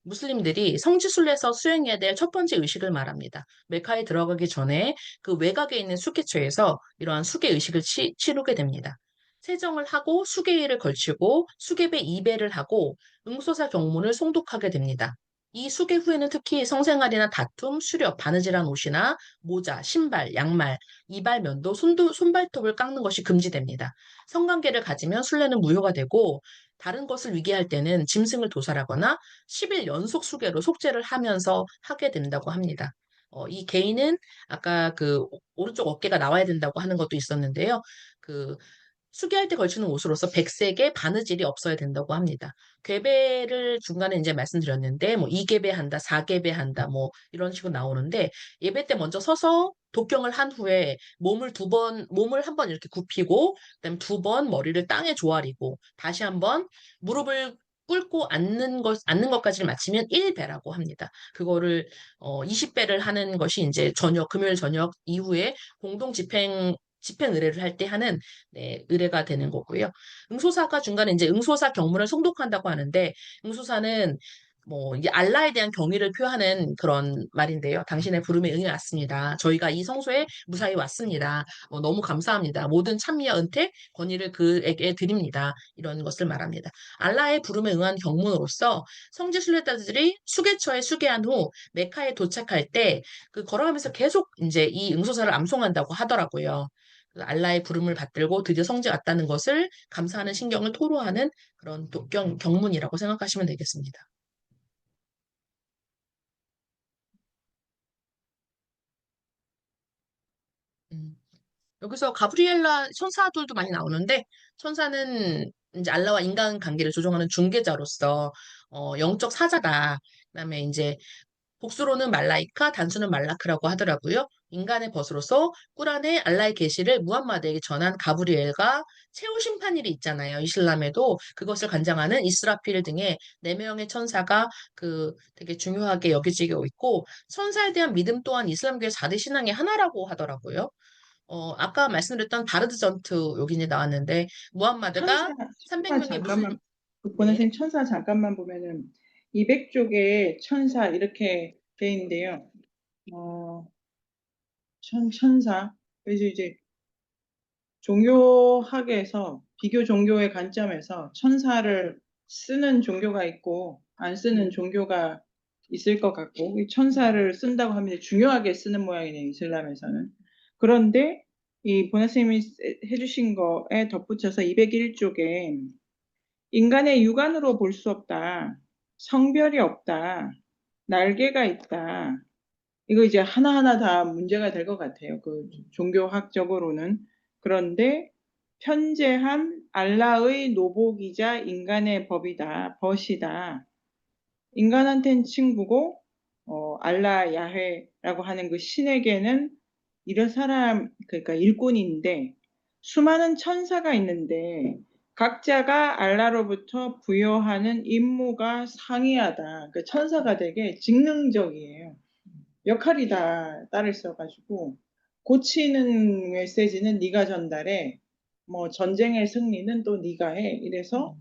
Speaker 2: 무슬림들이 성지순례에서 수행해야 될 첫 번째 의식을 말합니다. 메카에 들어가기 전에 그 외곽에 있는 수계처에서 이러한 수계 의식을 치르게 됩니다. 세정을 하고 수계일을 걸치고 수계배 2배를 하고 응소사 경문을 송독하게 됩니다. 이 수계 후에는 특히 성생활이나 다툼, 수렵, 바느질한 옷이나 모자, 신발, 양말, 이발면도 손발톱을 깎는 것이 금지됩니다. 성관계를 가지면 순례는 무효가 되고 다른 것을 위계할 때는 짐승을 도살하거나 10일 연속 수계로 속죄를 하면서 하게 된다고 합니다. 이 개인은 아까 그 오른쪽 어깨가 나와야 된다고 하는 것도 있었는데요. 그 수개할 때 걸치는 옷으로서 백색의 바느질이 없어야 된다고 합니다. 괴배를 중간에 이제 말씀드렸는데 뭐 2개배 한다, 4개배 한다 뭐 이런 식으로 나오는데 예배 때 먼저 서서 독경을 한 후에 몸을 한 번 이렇게 굽히고 그다음에 2번 머리를 땅에 조아리고 다시 한번 무릎을 꿇고 앉는 것까지를 마치면 1배라고 합니다. 그거를 20배를 하는 것이 이제 금요일 저녁 이후에 공동 집행 의례를 할 때 하는 네, 의례가 되는 거고요. 응소사가 중간에 이제 응소사 경문을 송독한다고 하는데 응소사는 뭐 이게 알라에 대한 경의를 표하는 그런 말인데요. 당신의 부름에 응해 왔습니다. 저희가 이 성소에 무사히 왔습니다. 너무 감사합니다. 모든 찬미와 은퇴, 권위를 그에게 드립니다. 이런 것을 말합니다. 알라의 부름에 응한 경문으로서 성지 순례자들이 수계처에 수계한 후 메카에 도착할 때 그 걸어가면서 계속 이제 이 응소사를 암송한다고 하더라고요. 그 알라의 부름을 받들고 드디어 성지 왔다는 것을 감사하는 신경을 토로하는 그런 경문이라고 생각하시면 되겠습니다. 음. 여기서 가브리엘라 천사들도 많이 나오는데 천사는 이제 알라와 인간 관계를 조정하는 중개자로서 영적 사자다. 그다음에 이제 복수로는 말라이카, 단수는 말라크라고 하더라고요. 인간의 벗으로서 꾸란의 알라의 계시를 무함마드에게 전한 가브리엘과 최후 심판일이 있잖아요. 이슬람에도 그것을 관장하는 이스라필 등의 네 명의 천사가 그 되게 중요하게 여겨지고 있고 천사에 대한 믿음 또한 이슬람교의 4대 신앙의 하나라고 하더라고요. 아까 말씀드렸던 바르드 전투 여기 이제 나왔는데
Speaker 1: 천사,
Speaker 2: 무함마드가
Speaker 1: 천사
Speaker 2: 300명의 무슬림
Speaker 1: 잠깐만, 그
Speaker 2: 네,
Speaker 1: 보내신 천사 잠깐만 보면은 200쪽에 천사 이렇게 돼 있는데요. 천사. 그래서 이제 종교학에서 비교 종교의 관점에서 천사를 쓰는 종교가 있고 안 쓰는 종교가 있을 것 같고 이 천사를 쓴다고 하면 중요하게 쓰는 모양이네요. 이슬람에서는. 그런데 이 보나스님이 해주신 거에 덧붙여서 201쪽에 인간의 육안으로 볼 수 없다. 성별이 없다. 날개가 있다. 이거 이제 하나하나 다 문제가 될 것 같아요. 그 종교학적으로는. 그런데 편재한 알라의 노복이자 인간의 법이다. 벗이다. 인간한테는 친구고 알라 야훼라고 하는 그 신에게는 이런 사람 그러니까 일꾼인데 수많은 천사가 있는데 각자가 알라로부터 부여하는 임무가 상이하다. 그 천사가 되게 직능적이에요. 역할이 다 딸을 써가지고 고치는 메시지는 네가 전달해. 뭐 전쟁의 승리는 또 네가 해. 이래서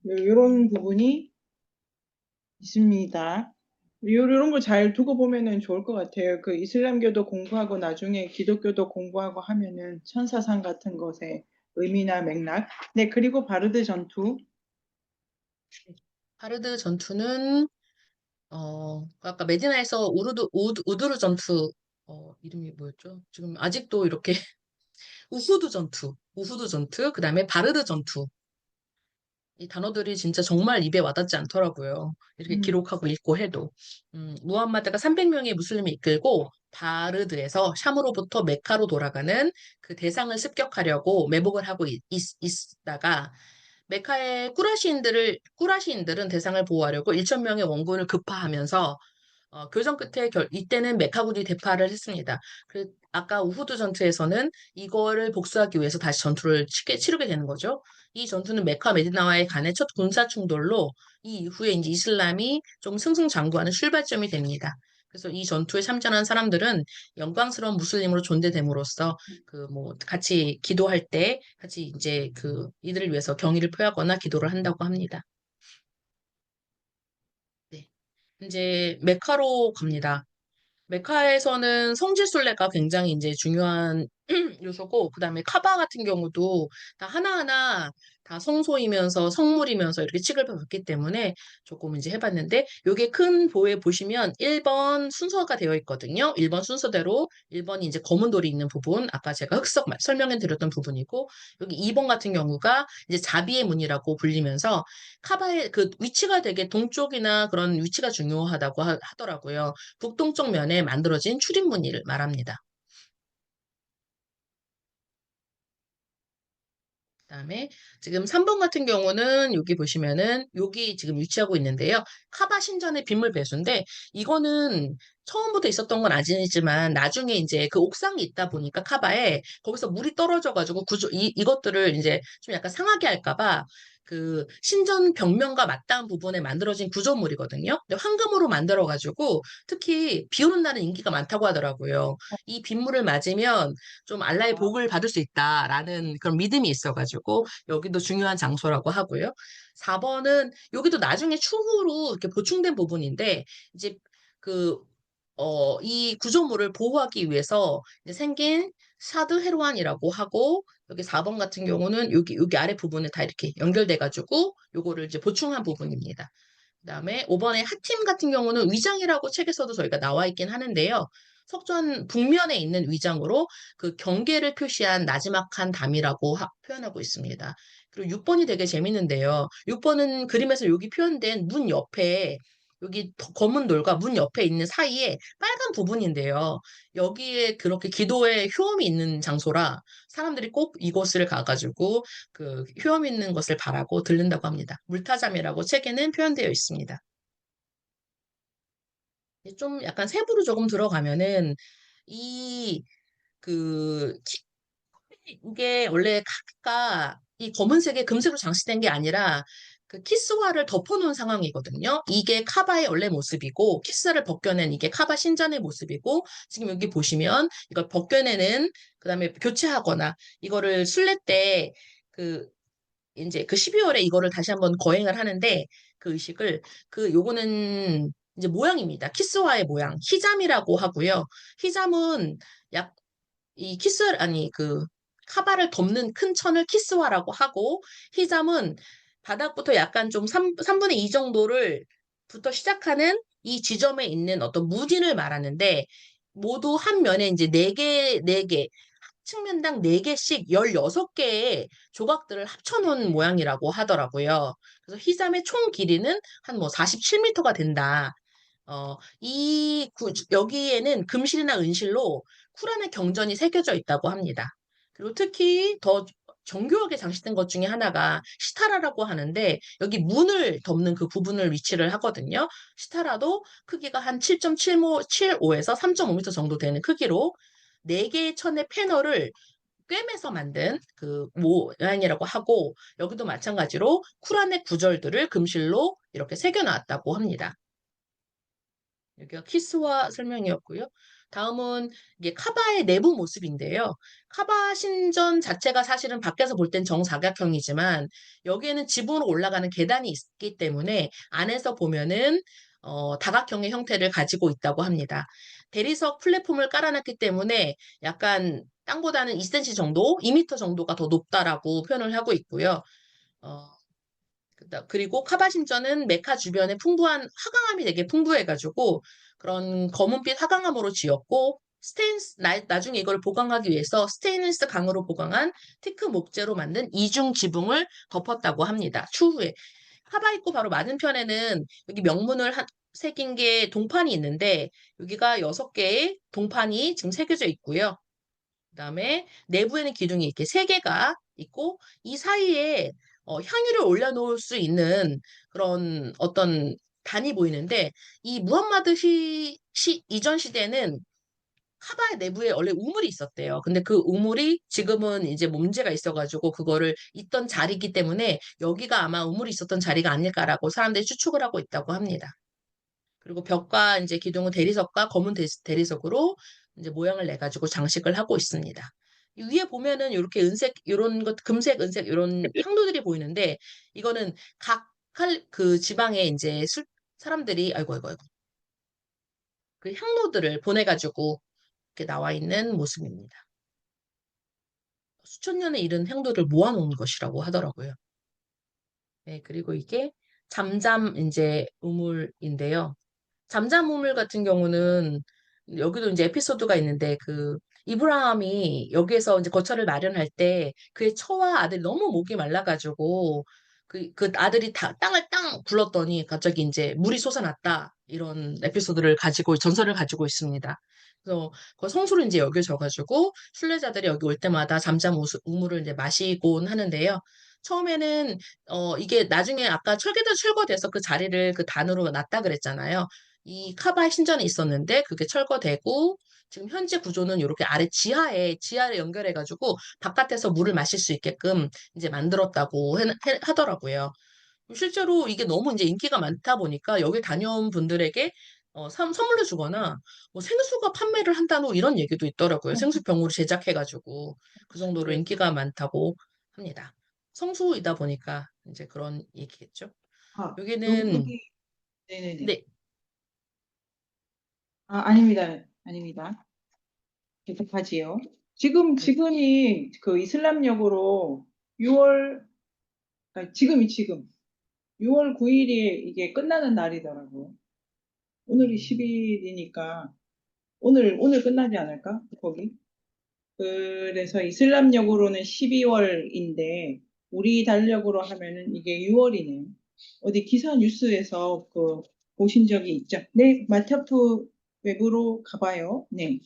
Speaker 1: 이런 부분이 있습니다. 이런 거 잘 두고 보면은 좋을 것 같아요. 그 이슬람교도 공부하고 나중에 기독교도 공부하고 하면은 천사상 같은 것의 의미나 맥락. 네, 그리고 바르드 전투.
Speaker 2: 바르드 전투는 아까 메디나에서 우두르 전투 이름이 뭐였죠? 지금 아직도 이렇게 우후드 전투, 그다음에 바르드 전투. 이 단어들이 진짜 정말 입에 와닿지 않더라고요. 이렇게
Speaker 1: 음,
Speaker 2: 기록하고 읽고 해도. 무함마드가 300명의 무슬림을 이끌고 바르드에서 샴으로부터 메카로 돌아가는 그 대상을 습격하려고 매복을 하고 있다가 메카의 꾸라시인들은 대상을 보호하려고 1,000명의 원군을 급파하면서 교전 끝에 이때는 메카군이 대파를 했습니다. 아까 우후드 전투에서는 이거를 복수하기 위해서 다시 전투를 치르게 되는 거죠. 이 전투는 메카 메디나와의 간의 첫 군사 충돌로 이 이후에 이제 이슬람이 좀 승승장구하는 출발점이 됩니다. 그래서 이 전투에 참전한 사람들은 영광스러운 무슬림으로 존대됨으로써 그 뭐 같이 기도할 때 같이 이제 그 이들을 위해서 경의를 표하거나 기도를 한다고 합니다. 네. 이제 메카로 갑니다. 메카에서는 성지순례가 굉장히 이제 중요한 요소고, 그 다음에 카바 같은 경우도 다 하나하나 다 성소이면서 성물이면서 이렇게 취급을 받기 때문에 조금 이제 해봤는데, 요게 큰 보에 보시면 1번 순서가 되어 있거든요. 1번 순서대로 1번이 이제 검은 돌이 있는 부분, 아까 제가 흑석 설명해 드렸던 부분이고, 여기 2번 같은 경우가 이제 자비의 문이라고 불리면서 카바의 그 위치가 되게 동쪽이나 그런 위치가 중요하다고 하더라고요. 북동쪽 면에 만들어진 출입문의를 말합니다. 그다음에 지금 3번 같은 경우는 여기 보시면은 여기 지금 위치하고 있는데요. 카바 신전의 빗물 배수인데 이거는 처음부터 있었던 건 아니지만 나중에 이제 그 옥상이 있다 보니까 카바에 거기서 물이 떨어져가지고 이것들을 이제 좀 약간 상하게 할까 봐 그 신전 벽면과 맞닿은 부분에 만들어진 구조물이거든요. 근데 황금으로 만들어가지고 특히 비 오는 날은 인기가 많다고 하더라고요. 이 빗물을 맞으면 좀 알라의 복을 받을 수 있다라는 그런 믿음이 있어가지고 여기도 중요한 장소라고 하고요. 4번은 여기도 나중에 추후로 이렇게 보충된 부분인데 이제 그 이 구조물을 보호하기 위해서 이제 생긴 사드 헤로안이라고 하고 여기 4번 같은 경우는 여기 아래 부분에 다 이렇게 연결돼가지고 요거를 이제 보충한 부분입니다. 그다음에 5번에 하팀 같은 경우는 위장이라고 책에서도 저희가 나와 있긴 하는데요. 석전 북면에 있는 위장으로 그 경계를 표시한 나지막한 담이라고 표현하고 있습니다. 그리고 6번이 되게 재밌는데요. 6번은 그림에서 여기 표현된 문 옆에 여기 검은 돌과 문 옆에 있는 사이에 빨간 부분인데요. 여기에 그렇게 기도의 효험이 있는 장소라 사람들이 꼭 이곳을 가가지고 그 효험 있는 것을 바라고 들른다고 합니다. 물타잠이라고 책에는 표현되어 있습니다. 좀 약간 세부로 조금 들어가면은 이, 그, 이게 원래 카가 이 검은색에 금색으로 장식된 게 아니라 그 키스화를 덮어놓은 상황이거든요. 이게 카바의 원래 모습이고 키스를 벗겨낸 이게 카바 신전의 모습이고 지금 여기 보시면 이걸 벗겨내는 그다음에 교체하거나 이거를 순례 때그 이제 그 12월에 이거를 다시 한번 거행을 하는데 그 의식을 요거는 이제 모양입니다. 키스화의 모양. 히잠이라고 하고요. 히잠은 약 이 키스 아니 그 카바를 덮는 큰 천을 키스화라고 하고 히잠은 바닥부터 약간 좀 3분의 2 정도를 부터 시작하는 이 지점에 있는 어떤 무딘을 말하는데 모두 한 면에 이제 네개 측면당 4개씩 16개의 조각들을 합쳐놓은 모양이라고 하더라고요. 그래서 히잠의 총 길이는 한 뭐 47m가 된다. 여기에는 금실이나 은실로 쿨안의 경전이 새겨져 있다고 합니다. 그리고 특히 더 정교하게 장식된 것 중에 하나가 시타라라고 하는데 여기 문을 덮는 그 부분을 위치를 하거든요. 시타라도 크기가 한 7.75에서 3.5m 정도 되는 크기로 4개의 천의 패널을 꿰매서 만든 그 모양이라고 하고 여기도 마찬가지로 쿨안의 구절들을 금실로 이렇게 새겨놨다고 합니다. 여기가 키스와 설명이었고요. 다음은 이게 카바의 내부 모습인데요. 카바 신전 자체가 사실은 밖에서 볼 땐 정사각형이지만 여기에는 지붕으로 올라가는 계단이 있기 때문에 안에서 보면은 다각형의 형태를 가지고 있다고 합니다. 대리석 플랫폼을 깔아놨기 때문에 약간 땅보다는 2cm 정도, 2m 정도가 더 높다라고 표현을 하고 있고요. 어, 그리고 카바신전은 메카 주변에 풍부한 화강암이 되게 풍부해가지고 그런 검은빛 화강암으로 지었고 나중에 이걸 보강하기 위해서 스테인리스 강으로 보강한 티크 목재로 만든 이중 지붕을 덮었다고 합니다. 추후에 카바 입구 바로 맞은편에는 여기 명문을 새긴 게 동판이 있는데 여기가 6개의 동판이 지금 새겨져 있고요. 그다음에 내부에는 기둥이 이렇게 3개가 있고 이 사이에 향유를 올려놓을 수 있는 그런 어떤 단이 보이는데 이 무함마드 이전 시대는 카바 내부에 원래 우물이 있었대요. 근데 그 우물이 지금은 이제 문제가 있어가지고 그거를 있던 자리이기 때문에 여기가 아마 우물이 있었던 자리가 아닐까라고 사람들이 추측을 하고 있다고 합니다. 그리고 벽과 이제 기둥은 대리석과 검은 대리석으로 이제 모양을 내 가지고 장식을 하고 있습니다. 이 위에 보면은 이렇게 은색 이런 것 금색 은색 이런 향로들이 보이는데 이거는 각 그 지방에 이제 사람들이 아이고 그 향로들을 보내 가지고 이렇게 나와 있는 모습입니다. 수천 년에 이른 향로를 모아놓은 것이라고 하더라고요. 네, 그리고 이게 잠잠 이제 우물인데요. 잠잠 우물 같은 경우는 여기도 이제 에피소드가 있는데 그 이브라함이 여기에서 이제 거처를 마련할 때 그의 처와 아들이 너무 목이 말라가지고 그 아들이 땅을 굴렀더니 갑자기 이제 물이 솟아났다 이런 에피소드를 가지고 전설을 가지고 있습니다. 그래서 그 성수로 이제 여겨져가지고 순례자들이 여기 올 때마다 잠잠 우물을 이제 마시곤 하는데요. 처음에는 이게 나중에 아까 철계도 철거돼서 그 자리를 그 단으로 놨다 그랬잖아요. 이 카바 신전에 있었는데 그게 철거되고 지금 현재 구조는 이렇게 아래 지하에 연결해가지고 바깥에서 물을 마실 수 있게끔 이제 만들었다고 하더라고요. 실제로 이게 너무 이제 인기가 많다 보니까 여기 다녀온 분들에게 선물로 주거나 뭐 생수가 판매를 한다는 이런 얘기도 있더라고요. 생수병으로 제작해가지고 그 정도로
Speaker 1: 네.
Speaker 2: 인기가 많다고 합니다. 성수이다 보니까 이제 그런 얘기겠죠.
Speaker 1: 아,
Speaker 2: 여기는
Speaker 1: 여기, 네네네.
Speaker 2: 네,
Speaker 1: 아, 아닙니다. 아닙니다. 계속하지요. 지금이 그 이슬람력으로 6월, 지금 6월 9일이 이게 끝나는 날이더라고요. 오늘이 10일이니까 오늘 끝나지 않을까? 거기. 그래서 이슬람력으로는 12월인데 우리 달력으로 하면은 이게 6월이네요. 어디 기사 뉴스에서 그 보신 적이 있죠? 네, 마타프 웹으로 가봐요. 네.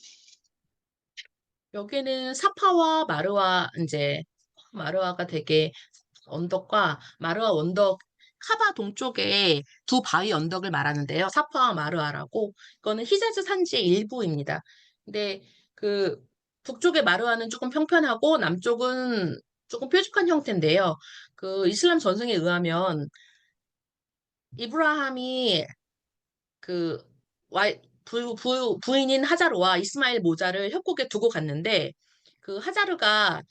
Speaker 2: 여기는 사파와 마르와 이제 마르와가 되게 언덕과 마르와 언덕 카바 동쪽에 두 바위 언덕을 말하는데요. 사파와 마르와라고 이거는 히자즈 산지의 일부입니다. 근데 그 북쪽의 마르와는 조금 평편하고 남쪽은 조금 뾰족한 형태인데요. 그 이슬람 전승에 의하면 이브라함이 그 부인인 하자르와 이스마일 모자를 협곡에 두고 갔는데 그 하자르가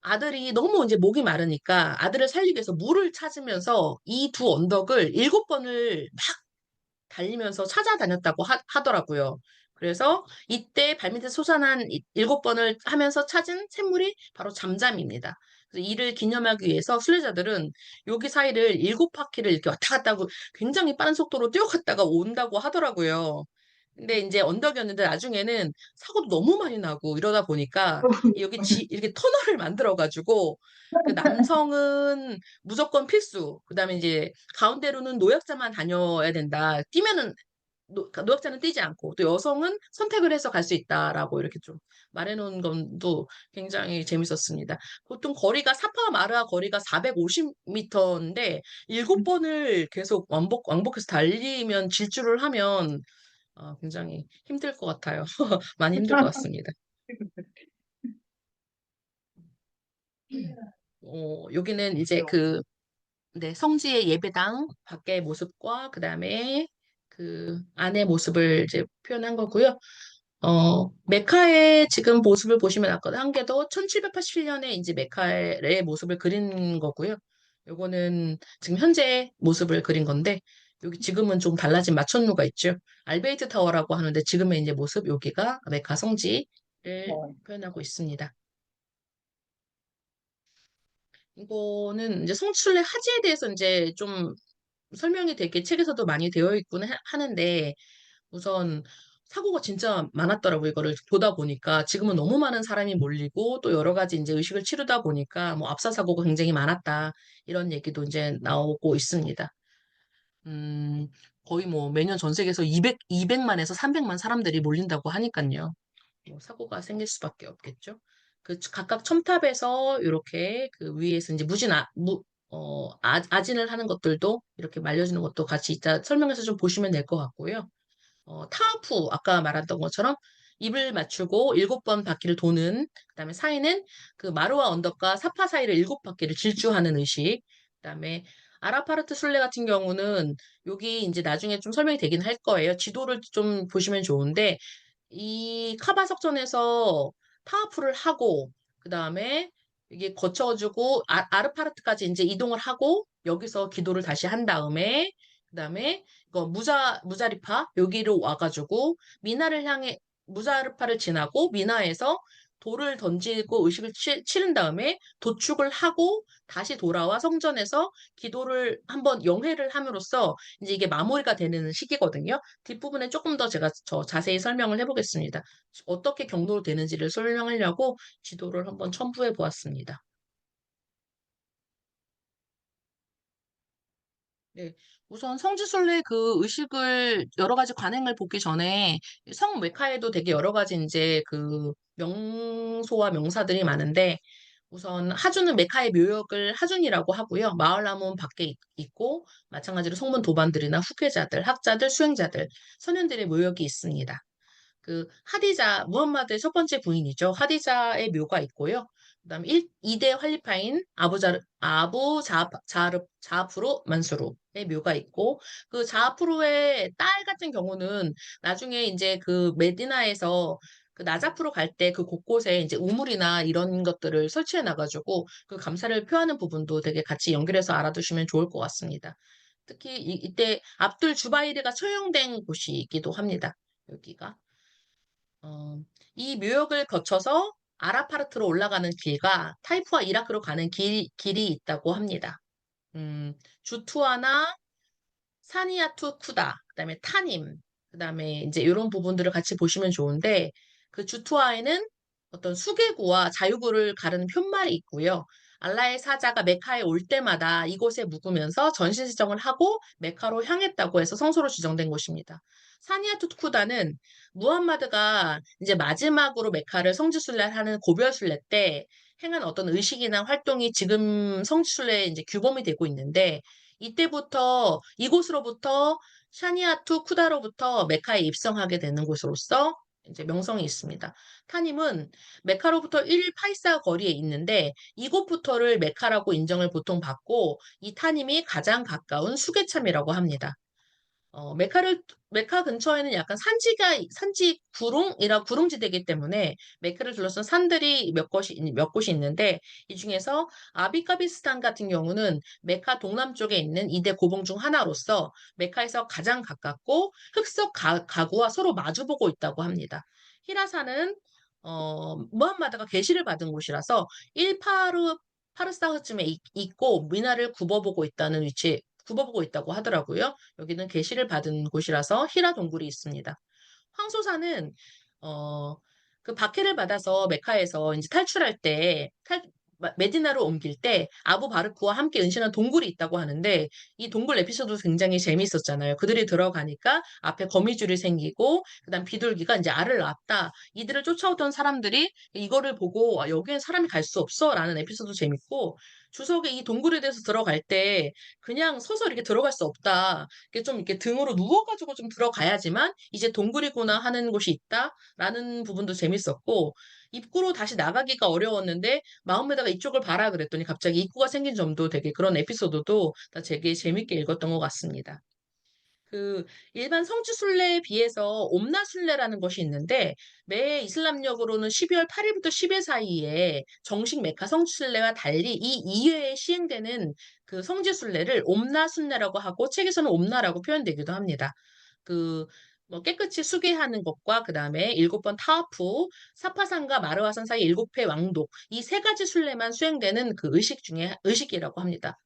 Speaker 2: 아들이 너무 이제 목이 마르니까 아들을 살리기 위해서 물을 찾으면서 이 두 언덕을 7번을 달리면서 찾아다녔다고 하더라고요. 그래서 이때 발밑에 솟아난 7번을 하면서 찾은 샘물이 바로 잠잠입니다. 그래서 이를 기념하기 위해서 순례자들은 여기 사이를 7바퀴를 이렇게 왔다 갔다 하고 굉장히 빠른 속도로 뛰어갔다가 온다고 하더라고요. 근데 이제 언덕이었는데 나중에는 사고도 너무 많이 나고 이러다 보니까 여기 이렇게 터널을 만들어가지고 그 남성은 무조건 필수. 그다음에 이제 가운데로는 노약자만 다녀야 된다. 뛰면은 노약자는 뛰지 않고 또 여성은 선택을 해서 갈 수 있다라고 이렇게 좀 말해놓은 것도 굉장히 재밌었습니다. 보통 거리가 사파 마르아 거리가 450m인데 7번을 계속 왕복해서 달리면 질주를 하면 굉장히 힘들 것 같아요. 많이 힘들 것 같습니다. 여기는 이제 네, 성지의 예배당 밖의 모습과 그다음에 그 안의 모습을 이제 표현한 거고요. 메카의 지금 모습을 보시면 아까 한 개 더 1787년에 이제 메카의 모습을 그린 거고요. 요거는 지금 현재 모습을 그린 건데 여기 지금은 좀 달라진 마천루가 있죠. 알베이트 타워라고 하는데 지금의 이제 모습 여기가 메카 성지를 표현하고 있습니다. 이거는 이제 성출례 하지에 대해서 이제 좀 설명이 되게 책에서도 많이 되어 있곤 하는데 우선 사고가 진짜 많았더라고요. 이거를 보다 보니까 지금은 너무 많은 사람이 몰리고 또 여러 가지 이제 의식을 치르다 보니까 뭐 압사 사고가 굉장히 많았다. 이런 얘기도 이제 나오고 있습니다. 음, 거의 뭐 매년 전 세계에서 200만에서 300만 사람들이 몰린다고 하니까요. 뭐 사고가 생길 수밖에 없겠죠. 그 각각 첨탑에서 이렇게 그 위에서 이제 아진을 하는 것들도 이렇게 말려주는 것도 같이 이따 설명해서 좀 보시면 될 것 같고요. 타우프, 아까 말했던 것처럼 입을 맞추고 7번 바퀴를 도는, 그다음에 사이는 그 마루와 언덕과 사파 사이를 7바퀴를 질주하는 의식, 그다음에 아라파르트 순례 같은 경우는 여기 이제 나중에 좀 설명이 되긴 할 거예요. 지도를 좀 보시면 좋은데 이 카바 석전에서 타와프를 하고 그다음에 이게 거쳐가지고 아르파르트까지 이제 이동을 하고 여기서 기도를 다시 한 다음에 그다음에 이거 무자리파 여기로 와가지고 미나를 향해 무자르파를 지나고 미나에서 돌을 던지고 의식을 치른 다음에 도축을 하고 다시 돌아와 성전에서 기도를 한번 영회를 함으로써 이제 이게 마무리가 되는 시기거든요. 뒷부분에 조금 더 제가 자세히 설명을 해보겠습니다. 어떻게 경로로 되는지를 설명하려고 지도를 한번 첨부해 보았습니다. 네. 우선 성지순례 그 의식을 여러 가지 관행을 보기 전에 성 메카에도 되게 여러 가지 이제 그 명소와 명사들이 많은데 우선 하준은 메카의 묘역을 하준이라고 하고요. 마을나문 밖에 있고 마찬가지로 성문 도반들이나 후계자들, 학자들, 수행자들, 선현들의 묘역이 있습니다. 그 하디자 무함마드의 첫 번째 부인이죠. 하디자의 묘가 있고요. 그다음에 2대 활리파인 자프로 만수르의 묘가 있고 그 자프로의 딸 같은 경우는 나중에 이제 그 메디나에서 그 나자프로 갈 때 그 곳곳에 이제 우물이나 이런 것들을 설치해 놔가지고 그 감사를 표하는 부분도 되게 같이 연결해서 알아두시면 좋을 것 같습니다. 특히 이때 압둘 주바이르가 처형된 곳이기도 합니다. 여기가. 어, 이 묘역을 거쳐서 아라파르트로 올라가는 길과 타이프와 이라크로 가는 길이 있다고 합니다. 주투아나 사니아투 쿠다, 그다음에 타님, 그다음에 이제 이런 부분들을 같이 보시면 좋은데 그 주투아에는 어떤 수개구와 자유구를 가르는 푯말이 있고요. 알라의 사자가 메카에 올 때마다 이곳에 묵으면서 전시지정을 하고 메카로 향했다고 해서 성소로 지정된 곳입니다. 사니아투 쿠다는 무함마드가 이제 마지막으로 메카를 성지순례하는 고별순례 때 행한 어떤 의식이나 활동이 지금 성지순례의 이제 규범이 되고 있는데 이때부터 이곳으로부터 샤니아투 쿠다로부터 메카에 입성하게 되는 곳으로서 이제 명성이 있습니다. 타님은 메카로부터 184 거리에 있는데 이곳부터를 메카라고 인정을 보통 받고 이 타님이 가장 가까운 수계참이라고 합니다. 메카 근처에는 약간 산지 구릉지대이기 때문에 메카를 둘러싼 산들이 몇 곳이 있는데 이 중에서 아비카비스탄 같은 경우는 메카 동남쪽에 있는 이대 고봉 중 하나로서 메카에서 가장 가깝고 흑석 가구와 서로 마주보고 있다고 합니다. 히라산은 무함마드가 계시를 받은 곳이라서 파르사흐쯤에 있고 미나를 굽어보고 있다고 하더라고요. 여기는 계시를 받은 곳이라서 히라 동굴이 있습니다. 황소사는 어, 그 박해를 받아서 메카에서 이제 탈출할 때 메디나로 옮길 때 아부 바르크와 함께 은신한 동굴이 있다고 하는데 이 동굴 에피소드 굉장히 재밌었잖아요. 그들이 들어가니까 앞에 거미줄이 생기고 그다음 비둘기가 이제 알을 낳았다. 이들을 쫓아오던 사람들이 이거를 보고 여기엔 사람이 갈 수 없어라는 에피소드 재밌고 주석에 이 동굴에 대해서 들어갈 때 그냥 서서 이렇게 들어갈 수 없다. 이렇게 좀 이렇게 등으로 누워가지고 좀 들어가야지만 이제 동굴이구나 하는 곳이 있다라는 부분도 재밌었고 입구로 다시 나가기가 어려웠는데 마음에다가 이쪽을 봐라 그랬더니 갑자기 입구가 생긴 점도 되게 그런 에피소드도 다 되게 재밌게 읽었던 것 같습니다. 그 일반 성지순례에 비해서 옴나순례라는 것이 있는데 매 이슬람력으로는 12월 8일부터 10일 사이에 정식 메카 성지순례와 달리 이 이외에 시행되는 그 성지순례를 옴나순례라고 하고 책에서는 옴나라고 표현되기도 합니다. 그 뭐 깨끗이 수계하는 것과 그 다음에 7번 타와프, 사파산과 마르와산 사이 7회 왕독 이 세 가지 순례만 수행되는 그 의식 중에 의식이라고 합니다.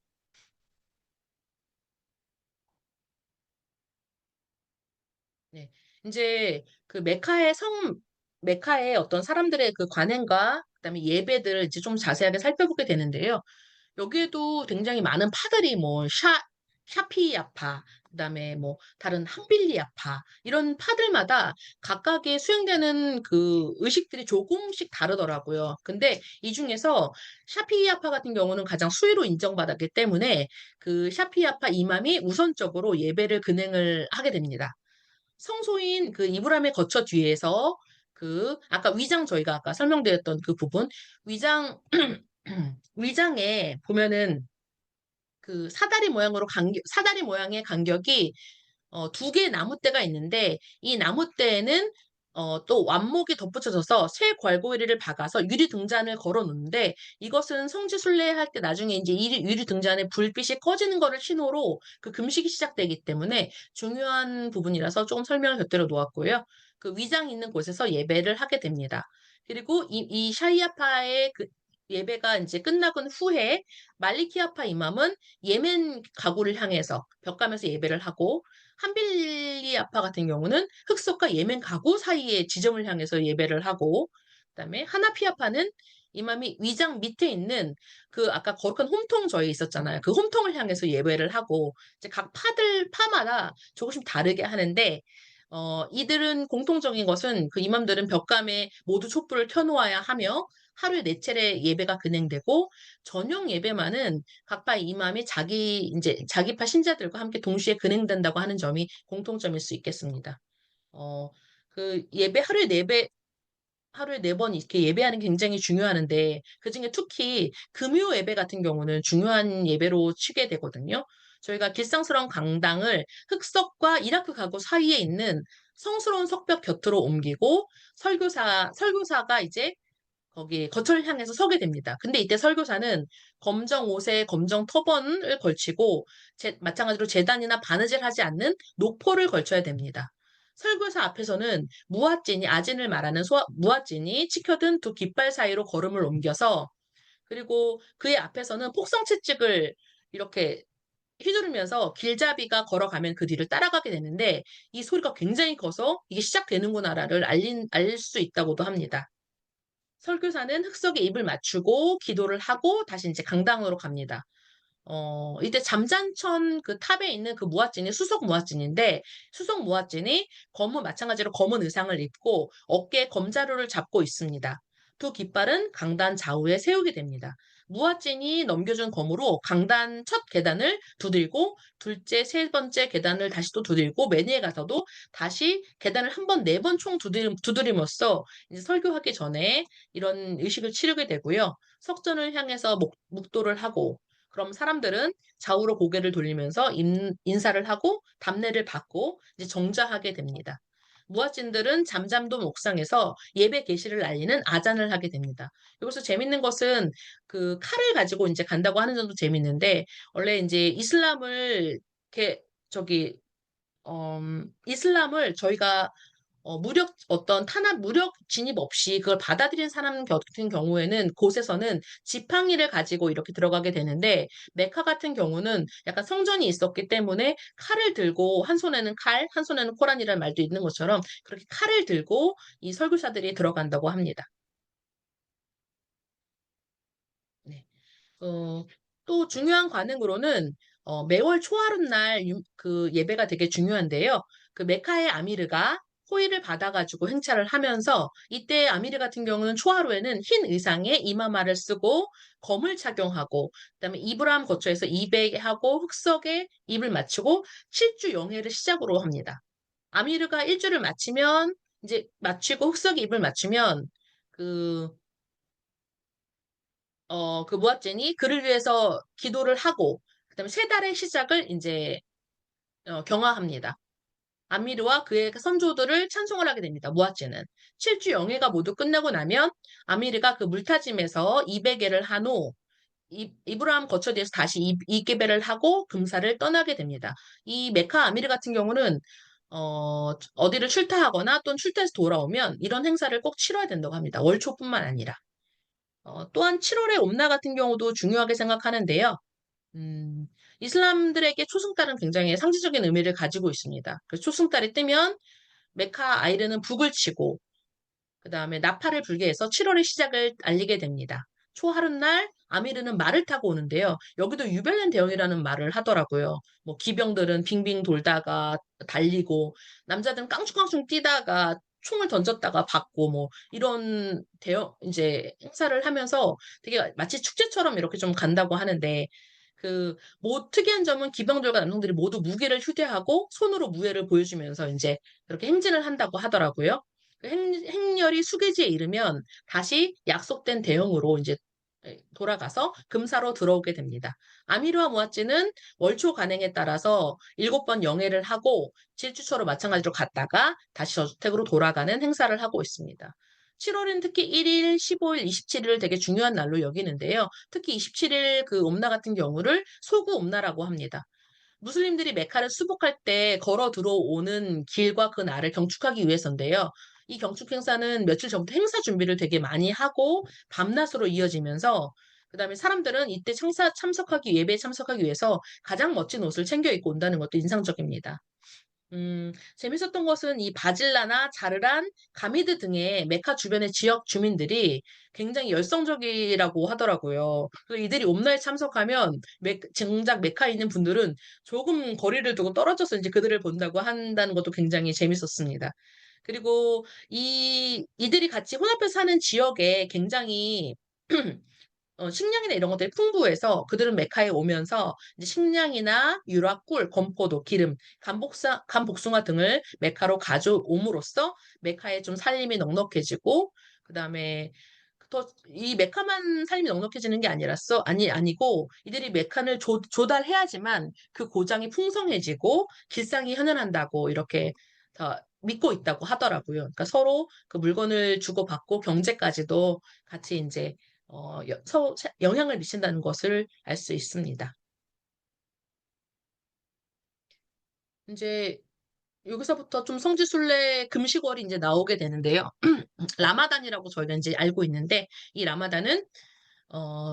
Speaker 2: 네. 이제 그 메카의 어떤 사람들의 그 관행과 그다음에 예배들을 이제 좀 자세하게 살펴보게 되는데요. 여기에도 굉장히 많은 파들이 뭐 샤피야파, 그다음에 뭐 다른 항빌리야파 이런 파들마다 각각의 수행되는 그 의식들이 조금씩 다르더라고요. 근데 이 중에서 샤피야파 같은 경우는 가장 수위로 인정받았기 때문에 그 샤피야파 이맘이 우선적으로 예배를 근행을 하게 됩니다. 성소인 그 이브라임의 거처 뒤에서 그 아까 위장 저희가 아까 설명드렸던 그 부분 위장 위장에 보면은 그 사다리 모양의 간격이 두 개의 나무대가 있는데 이 나무대에는 또 완목이 덧붙여져서 쇠 괄고리를 박아서 유리 등잔을 걸어 놓는데 이것은 성지순례 할 때 나중에 이제 유리 등잔에 불빛이 꺼지는 거를 신호로 그 금식이 시작되기 때문에 중요한 부분이라서 조금 설명을 곁들여 놓았고요. 그 위장 있는 곳에서 예배를 하게 됩니다. 그리고 이 샤이아파의 그 예배가 이제 끝나고 후에 말리키아파 이맘은 예멘 가구를 향해서 벽감에서 예배를 하고 한빌리 아파 같은 경우는 흑석과 예멘 가구 사이의 지점을 향해서 예배를 하고, 그다음에 하나피 아파는 이맘이 위장 밑에 있는 그 아까 거룩한 홈통 저에 있었잖아요. 그 홈통을 향해서 예배를 하고, 이제 각 파마다 조금씩 다르게 하는데, 이들은 공통적인 것은 그 이맘들은 벽감에 모두 촛불을 켜놓아야 하며, 하루에 4차례 예배가 근행되고, 저녁 예배만은 각파 이맘이 이제 자기파 신자들과 함께 동시에 근행된다고 하는 점이 공통점일 수 있겠습니다. 어, 그 하루에 4번 이렇게 예배하는 게 굉장히 중요하는데, 그중에 특히 금요 예배 같은 경우는 중요한 예배로 치게 되거든요. 저희가 길상스러운 강당을 흑석과 이라크 가구 사이에 있는 성스러운 석벽 곁으로 옮기고, 설교사가 이제 거기 거처를 향해서 서게 됩니다. 근데 이때 설교사는 검정 옷에 검정 터번을 걸치고 마찬가지로 제단이나 바느질 하지 않는 노포를 걸쳐야 됩니다. 설교사 앞에서는 아진을 말하는 무아진이 치켜든 두 깃발 사이로 걸음을 옮겨서 그리고 그의 앞에서는 폭성 채찍을 이렇게 휘두르면서 길잡이가 걸어가면 그 뒤를 따라가게 되는데 이 소리가 굉장히 커서 이게 시작되는구나를 알 수 있다고도 합니다. 설교사는 흑석에 입을 맞추고 기도를 하고 다시 이제 강당으로 갑니다. 이때 잠잔천 그 탑에 있는 그 무아진이 수석 무아진인데 수석 무아진이 마찬가지로 검은 의상을 입고 어깨에 검자루를 잡고 있습니다. 두 깃발은 강단 좌우에 세우게 됩니다. 무아진이 넘겨준 검으로 강단 첫 계단을 두들고 둘째, 세 번째 계단을 다시 또 두들고 매니에 가서도 다시 계단을 한 번, 네 번 총 두드림으로써 이제 설교하기 전에 이런 의식을 치르게 되고요. 석전을 향해서 묵도를 하고 그럼 사람들은 좌우로 고개를 돌리면서 인사를 하고 답례를 받고 이제 정좌하게 됩니다. 무아진들은 잠잠도 옥상에서 예배 계시를 알리는 아잔을 하게 됩니다. 여기서 재밌는 것은 그 칼을 가지고 이제 간다고 하는 점도 재밌는데 원래 이제 이슬람을 이렇게 저기 이슬람을 저희가 무력 어떤 탄압 무력 진입 없이 그걸 받아들인 사람 같은 경우에는 곳에서는 지팡이를 가지고 이렇게 들어가게 되는데 메카 같은 경우는 약간 성전이 있었기 때문에 칼을 들고 한 손에는 칼, 한 손에는 코란이라는 말도 있는 것처럼 그렇게 칼을 들고 이 설교사들이 들어간다고 합니다. 네. 어, 또 중요한 관행으로는 매월 초하룻날 그 예배가 되게 중요한데요. 그 메카의 아미르가 호의를 받아가지고 행차를 하면서 이때 아미르 같은 경우는 초하루에는 흰 의상에 이마마를 쓰고 검을 착용하고 그다음에 이브람 거처에서 이백하고 흑석에 입을 맞추고 7주 영해를 시작으로 합니다. 아미르가 1주를 마치면 이제 마치고 흑석에 입을 맞추면 그 그 무앗제니 그를 위해서 기도를 하고 그다음에 세 달의 시작을 이제 경화합니다. 아미르와 그의 선조들을 찬송을 하게 됩니다. 무앗제는 7주 영예가 모두 끝나고 나면 아미르가 그 물타짐에서 200개를 한 후 이브라함 거처지에서 다시 이개배를 하고 금사를 떠나게 됩니다. 이 메카 아미르 같은 경우는 어디를 출타하거나 또는 출타해서 돌아오면 이런 행사를 꼭 치러야 된다고 합니다. 월초뿐만 아니라. 또한 7월의 옴나 같은 경우도 중요하게 생각하는데요. 음, 이슬람들에게 초승달은 굉장히 상징적인 의미를 가지고 있습니다. 그래서 초승달이 뜨면 메카 아이르는 북을 치고 그 다음에 나팔을 불게 해서 7월의 시작을 알리게 됩니다. 초하룻날 아미르는 말을 타고 오는데요. 여기도 유별난 대형이라는 말을 하더라고요. 뭐 기병들은 빙빙 돌다가 달리고 남자들은 깡충깡충 뛰다가 총을 던졌다가 받고 뭐 이런 대형 이제 행사를 하면서 되게 마치 축제처럼 이렇게 좀 간다고 하는데 그 뭐 특이한 점은 기병들과 남성들이 모두 무기를 휴대하고 손으로 무예를 보여주면서 이제 그렇게 행진을 한다고 하더라고요. 그 행렬이 수계지에 이르면 다시 약속된 대형으로 이제 돌아가서 금사로 들어오게 됩니다. 아미르와 무아찌는 월초 관행에 따라서 7번 영해를 하고 질주처로 마찬가지로 갔다가 다시 저주택으로 돌아가는 행사를 하고 있습니다. 7월은 특히 1일, 15일, 27일을 되게 중요한 날로 여기는데요. 특히 27일 그 옴나 같은 경우를 소구 옴나라고 합니다. 무슬림들이 메카를 수복할 때 걸어 들어오는 길과 그 날을 경축하기 위해서인데요. 이 경축 행사는 며칠 전부터 행사 준비를 되게 많이 하고 밤낮으로 이어지면서 그다음에 사람들은 이때 예배에 참석하기 위해서 가장 멋진 옷을 챙겨 입고 온다는 것도 인상적입니다. 재밌었던 것은 이 바질라나 자르란, 가미드 등의 메카 주변의 지역 주민들이 굉장히 열성적이라고 하더라고요. 그래서 이들이 옴나에 참석하면 정작 메카에 있는 분들은 조금 거리를 두고 떨어져서 이제 그들을 본다고 한다는 것도 굉장히 재밌었습니다. 그리고 이들이 같이 혼합해서 사는 지역에 굉장히 식량이나 이런 것들이 풍부해서 그들은 메카에 오면서 이제 식량이나 유라, 꿀, 건포도, 기름, 간복숭아 등을 메카로 가져옴으로써 메카에 좀 살림이 넉넉해지고 그다음에 이 메카만 살림이 넉넉해지는 게 아니고 이들이 메카를 조달해야지만 그 고장이 풍성해지고 길상이 현현한다고 이렇게 더 믿고 있다고 하더라고요. 그러니까 서로 그 물건을 주고받고 경제까지도 같이 이제 서로 영향을 미친다는 것을 알 수 있습니다. 이제 여기서부터 좀 성지순례 금식월이 이제 나오게 되는데요. 라마단이라고 저희가 이제 알고 있는데 이 라마단은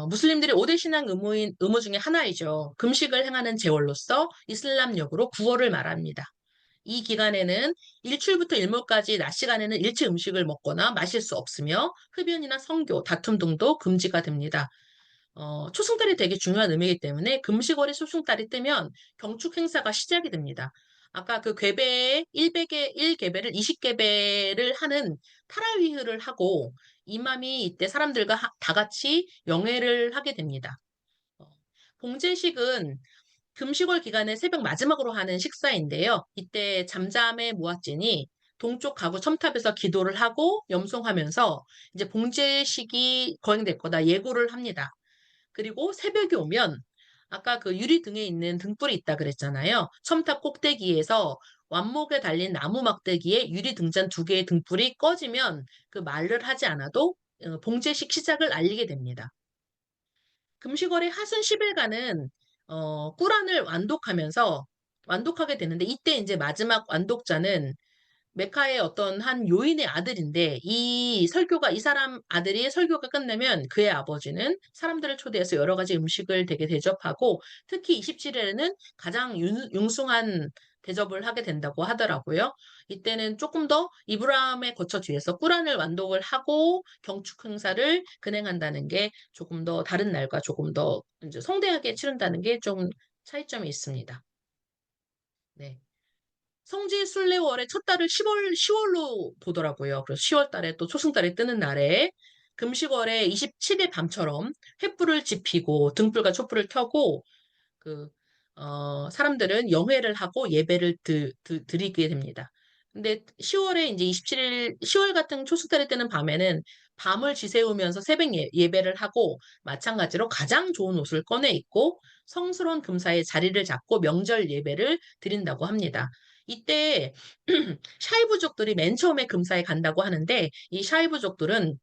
Speaker 2: 무슬림들의 5대 신앙 의무 중에 하나이죠. 금식을 행하는 제월로서 이슬람력으로 구월을 말합니다. 이 기간에는 일출부터 일몰까지 낮 시간에는 일체 음식을 먹거나 마실 수 없으며 흡연이나 성교, 다툼 등도 금지가 됩니다. 초승달이 되게 중요한 의미이기 때문에 금식월에 초승달이 뜨면 경축 행사가 시작이 됩니다. 아까 그 궤배에 1개배를 20개배를 하는 타라위흐를 하고 이맘이 이때 사람들과 다 같이 영회를 하게 됩니다. 어, 봉제식은 금시월 기간의 새벽 마지막으로 하는 식사인데요. 이때 잠잠의 무앗진이 동쪽 가구 첨탑에서 기도를 하고 염송하면서 이제 봉제식이 거행될 거다 예고를 합니다. 그리고 새벽이 오면 아까 그 유리 등에 있는 등불이 있다 그랬잖아요. 첨탑 꼭대기에서 완목에 달린 나무 막대기에 유리 등잔 2개의 등불이 꺼지면 그 말을 하지 않아도 봉제식 시작을 알리게 됩니다. 금시월의 하순 10일간은 꾸란을 완독하게 되는데 이때 이제 마지막 완독자는 메카의 어떤 한 요인의 아들인데 이 사람 아들이 설교가 끝나면 그의 아버지는 사람들을 초대해서 여러 가지 음식을 되게 대접하고 특히 27일에는 가장 융숭한 대접을 하게 된다고 하더라고요. 이때는 조금 더 이브라함의 거처 뒤에서 꾸란을 완독을 하고 경축 행사를 근행한다는 게 조금 더 다른 날과 조금 더 이제 성대하게 치른다는 게 좀 차이점이 있습니다. 네. 성지 순례월의 첫 달을 10월로 보더라고요. 그래서 10월 달에 또 초승달이 뜨는 날에 금식월의 27일 밤처럼 횃불을 지피고 등불과 촛불을 켜고 그, 사람들은 영회를 하고 예배를 드리게 됩니다. 근데 10월에 이제 27일, 10월 같은 초승달이 뜨는 밤에는 밤을 지새우면서 새벽 예배를 하고 마찬가지로 가장 좋은 옷을 꺼내 입고 성스러운 금사에 자리를 잡고 명절 예배를 드린다고 합니다. 이때 샤이부족들이 맨 처음에 금사에 간다고 하는데 이 샤이부족들은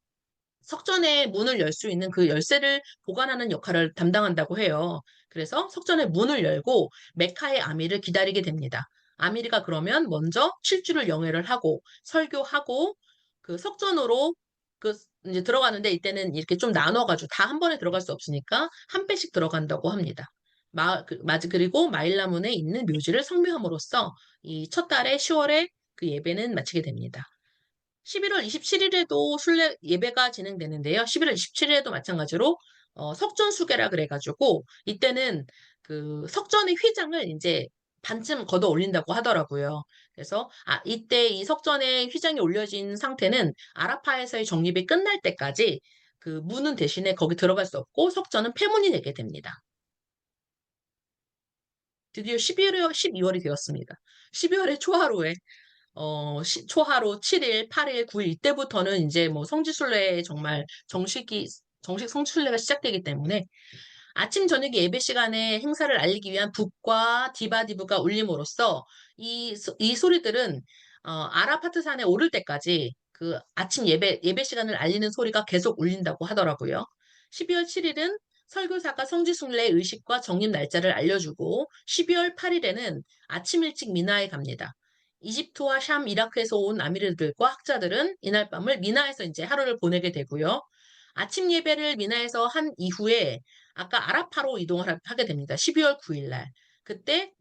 Speaker 2: 석전의 문을 열 수 있는 그 열쇠를 보관하는 역할을 담당한다고 해요. 그래서 석전의 문을 열고 메카의 아미를 기다리게 됩니다. 아미리가 그러면 먼저 7주를 영해를 하고 설교하고 그 석전으로 그 이제 들어가는데 이때는 이렇게 좀 나눠가지고 다 한 번에 들어갈 수 없으니까 한 배씩 들어간다고 합니다. 그리고 마일라문에 있는 묘지를 성묘함으로써 이 첫 달에 10월에 그 예배는 마치게 됩니다. 11월 27일에도 순례 예배가 진행되는데요. 11월 27일에도 마찬가지로 석전수계라 그래가지고 이때는 그 석전의 휘장을 이제 반쯤 걷어 올린다고 하더라고요. 그래서 이때 이 석전의 휘장이 올려진 상태는 아라파에서의 정립이 끝날 때까지 그 문은 대신에 거기 들어갈 수 없고 석전은 폐문이 되게 됩니다. 드디어 12월이 되었습니다. 12월의 초하루에 초하루 7일, 8일, 9일 이때부터는 이제 뭐 성지순례 정말 정식 성지순례가 시작되기 때문에 아침 저녁 예배 시간에 행사를 알리기 위한 북과 디바디브가 울림으로써 이 소리들은 아라파트 산에 오를 때까지 그 아침 예배 시간을 알리는 소리가 계속 울린다고 하더라고요. 12월 7일은 설교사가 성지순례 의식과 정립 날짜를 알려주고 12월 8일에는 아침 일찍 미나에 갑니다. 이집트와 샴, 이라크에서 온 아미르들과 학자들은 이날 밤을 미나에서 이제 하루를 보내게 되고요. 아침 예배를 미나에서 한 이후에 아까 아라파로 이동을 하게 됩니다. 12월 9일 날. 그때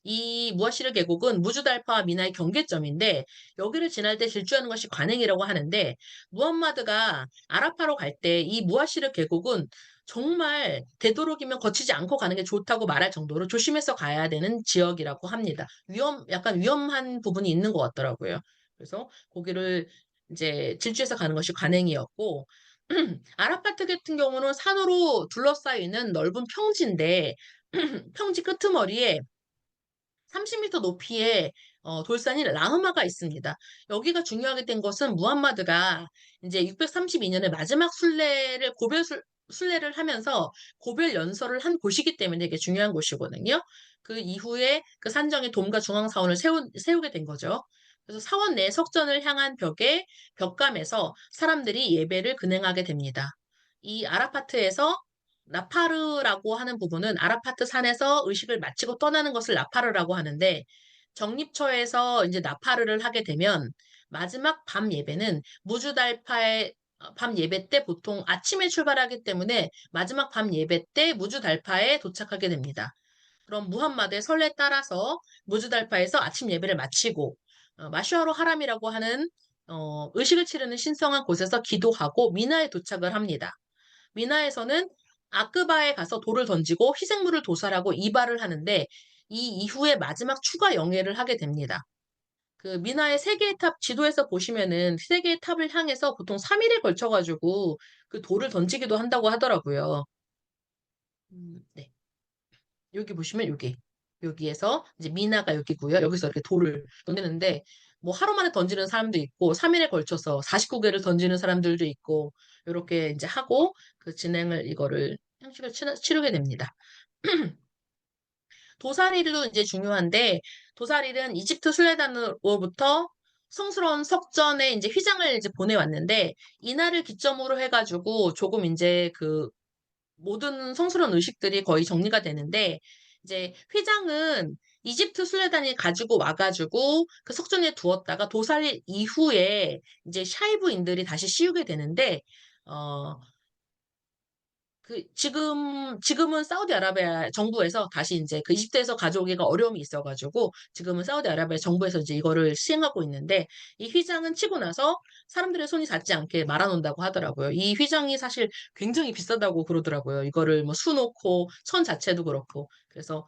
Speaker 2: 이 무아시르 계곡은 무즈달파와 미나의 경계점인데 여기를 지날 때 질주하는 것이 관행이라고 하는데 무함마드가 아라파로 갈 때 이 무아시르 계곡은 정말 되도록이면 거치지 않고 가는 게 좋다고 말할 정도로 조심해서 가야 되는 지역이라고 합니다. 약간 위험한 부분이 있는 것 같더라고요. 그래서 거기를 이제 질주해서 가는 것이 관행이었고 아라파트 같은 경우는 산으로 둘러싸여 있는 넓은 평지인데 평지 끄트머리에 30m 높이의 돌산인 라흐마가 있습니다. 여기가 중요하게 된 것은 무함마드가 이제 632년에 마지막 순례를 하면서 고별 연설을 한 곳이기 때문에 이게 중요한 곳이거든요. 그 이후에 그 산정에 돔과 중앙사원을 세우게 된 거죠. 그래서 사원 내 석전을 향한 벽감에서 사람들이 예배를 근행하게 됩니다. 이 아라파트에서 나파르라고 하는 부분은 아라파트 산에서 의식을 마치고 떠나는 것을 나파르라고 하는데 정립처에서 이제 나파르를 하게 되면 마지막 밤 예배는 무주달파의 밤 예배 때 보통 아침에 출발하기 때문에 마지막 밤 예배 때 무주달파에 도착하게 됩니다. 그럼 무함마드의 설례 따라서 무즈달파에서 아침 예배를 마치고 마슈아로 하람이라고 하는 의식을 치르는 신성한 곳에서 기도하고 미나에 도착을 합니다. 미나에서는 아크바에 가서 돌을 던지고 희생물을 도살하고 이발을 하는데 이 이후에 마지막 추가 영해를 하게 됩니다. 그 미나의 세 개의 탑 지도에서 보시면은 세 개의 탑을 향해서 보통 3일에 걸쳐 가지고 그 돌을 던지기도 한다고 하더라고요. 네. 여기 보시면 여기에서 이제 미나가 여기고요. 여기서 이렇게 돌을 던지는데 뭐 하루 만에 던지는 사람도 있고 3일에 걸쳐서 49개를 던지는 사람들도 있고 이렇게 이제 하고 그 진행을 이거를 형식을 치르게 됩니다. 도사리도 이제 중요한데 도사리는 이집트 순례단으로부터 성스러운 석전에 이제 휘장을 이제 보내왔는데 이날을 기점으로 해가지고 조금 이제 그 모든 성스러운 의식들이 거의 정리가 되는데 이제 휘장은 이집트 순례단이 가지고 와가지고 그 석전에 두었다가 도살일 이후에 이제 샤이브인들이 다시 씌우게 되는데 어 지금은 사우디아라비아 정부에서 다시 이제 그 이집트에서 가져오기가 어려움이 있어가지고 지금은 사우디아라비아 정부에서 이제 이거를 시행하고 있는데 이 휘장은 치고 나서 사람들의 손이 닿지 않게 말아놓는다고 하더라고요. 이 휘장이 사실 굉장히 비싸다고 그러더라고요. 이거를 뭐 수놓고 천 자체도 그렇고 그래서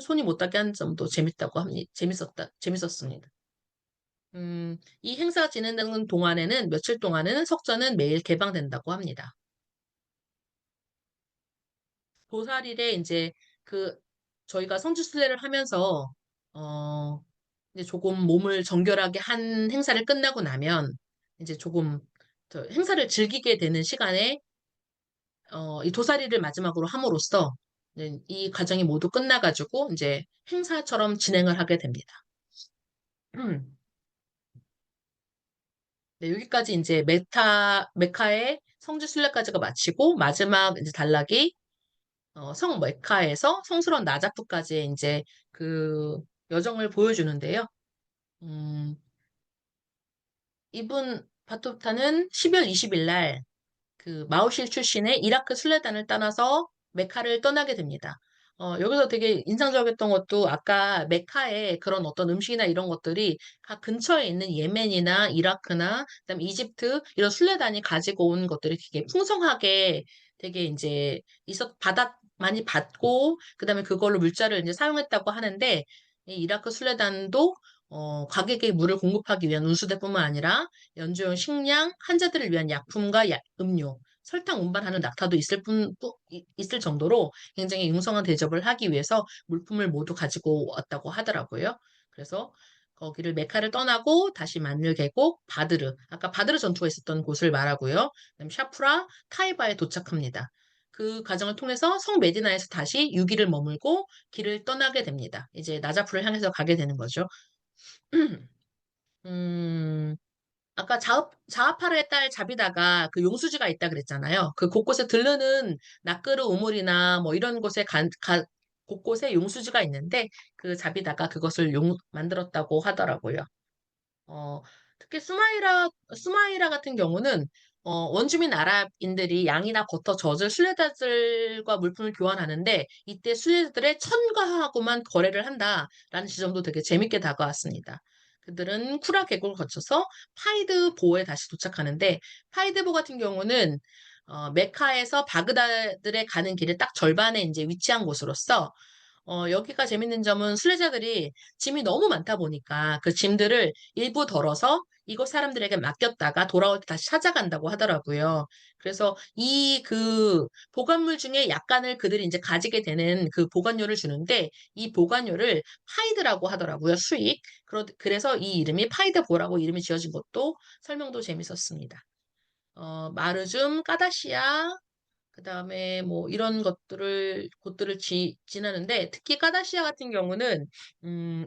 Speaker 2: 손이 못 닿게 하는 점도 재밌다고 합니다. 재밌었습니다. 이 행사가 진행되는 동안에는 며칠 동안은 석전은 매일 개방된다고 합니다. 도살일에 이제 그 저희가 성지순례를 하면서 어 이제 조금 몸을 정결하게 한 행사를 끝나고 나면 이제 조금 더 행사를 즐기게 되는 시간에 이 도살이를 마지막으로 함으로써 이제 이 과정이 모두 끝나가지고 이제 행사처럼 진행을 하게 됩니다. 네, 여기까지 이제 메카의 성지순례까지가 마치고 마지막 이제 단락이 성 메카에서 성스러운 나자프까지의 이제 그 여정을 보여주는데요. 음, 이분 바투타는 12월 20일 날 그 마우실 출신의 이라크 순례단을 떠나서 메카를 떠나게 됩니다. 여기서 되게 인상적이었던 것도 아까 메카에 그런 어떤 음식이나 이런 것들이 각 근처에 있는 예멘이나 이라크나 그다음에 이집트 이런 순례단이 가지고 온 것들이 되게 풍성하게 되게 이제 많이 받고 그다음에 그걸로 물자를 이제 사용했다고 하는데 이 이라크 순례단도 가게에 물을 공급하기 위한 운수대뿐만 아니라 연주용 식량, 환자들을 위한 약품과 음료, 설탕 운반하는 낙타도 있을 정도로 굉장히 융성한 대접을 하기 위해서 물품을 모두 가지고 왔다고 하더라고요. 그래서 거기를 메카를 떠나고 다시 만일 계곡, 아까 바드르 전투가 있었던 곳을 말하고요. 그다음 샤프라, 타이바에 도착합니다. 그 과정을 통해서 성 메디나에서 다시 6일을 머물고 길을 떠나게 됩니다. 이제 나자프를 향해서 가게 되는 거죠. 음, 아까 자아파르의 딸 자비다가 그 용수지가 있다 그랬잖아요. 그 곳곳에 들르는 나끄르 우물이나 뭐 이런 곳에 곳곳에 용수지가 있는데 그 자비다가 그것을 만들었다고 하더라고요. 어, 특히 수마이라 같은 경우는 원주민 아랍인들이 양이나 버터, 젖을 순례자들과 물품을 교환하는데 이때 순례자들의 천가하고만 거래를 한다라는 지점도 되게 재밌게 다가왔습니다. 그들은 쿠라 계곡을 거쳐서 파이드보에 다시 도착하는데 파이드보 같은 경우는 메카에서 바그다드에 가는 길의 딱 절반에 이제 위치한 곳으로서 여기가 재밌는 점은 순례자들이 짐이 너무 많다 보니까 그 짐들을 일부 덜어서 이곳 사람들에게 맡겼다가 돌아올 때 다시 찾아간다고 하더라고요. 그래서 이 그 보관물 중에 약간을 그들이 이제 가지게 되는 그 보관료를 주는데 이 보관료를 파이드라고 하더라고요. 수익. 그래서 이 이름이 파이드보라고 이름이 지어진 것도 설명도 재밌었습니다. 마르줌, 까다시아, 그다음에 뭐 이런 곳들을 지나는데 특히 까다시아 같은 경우는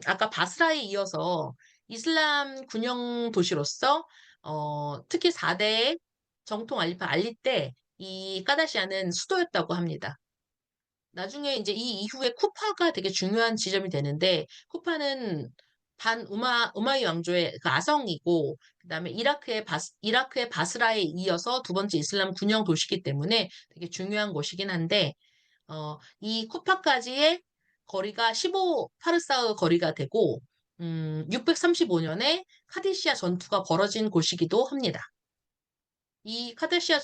Speaker 2: 아까 바스라에 이어서 이슬람 군영 도시로서 특히 4대 정통 알리파 알리 때 이 까다시아는 수도였다고 합니다. 나중에 이제 이 이후에 쿠파가 되게 중요한 지점이 되는데 쿠파는 우마이 왕조의 그 아성이고 그다음에 이라크의 바스라에 이어서 두 번째 이슬람 군영 도시이기 때문에 되게 중요한 곳이긴 한데 이 쿠파까지의 거리가 15 파르사의 거리가 되고 635년에 카디시아 전투가 벌어진 곳이기도 합니다. 이 카다시아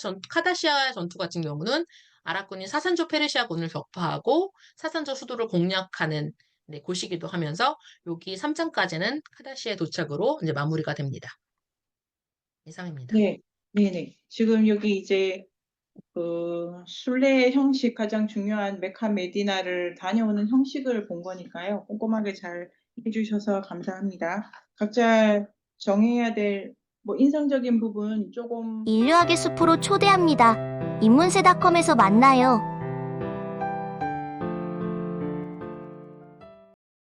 Speaker 2: 전투 같은 경우는 아랍군이 사산조 페르시아군을 격파하고 사산조 수도를 공략하는 네, 곳이기도 하면서 여기 3장까지는 카다시의 도착으로 이제 마무리가 됩니다. 이상입니다.
Speaker 1: 네, 네네. 지금 여기 이제 순례 형식 가장 중요한 메카 메디나를 다녀오는 형식을 본 거니까요. 꼼꼼하게 잘 해주셔서 감사합니다. 각자 정해야 될 뭐 인상적인 부분 조금
Speaker 3: 인류학의 숲으로 초대합니다. 인문세닷컴에서 만나요.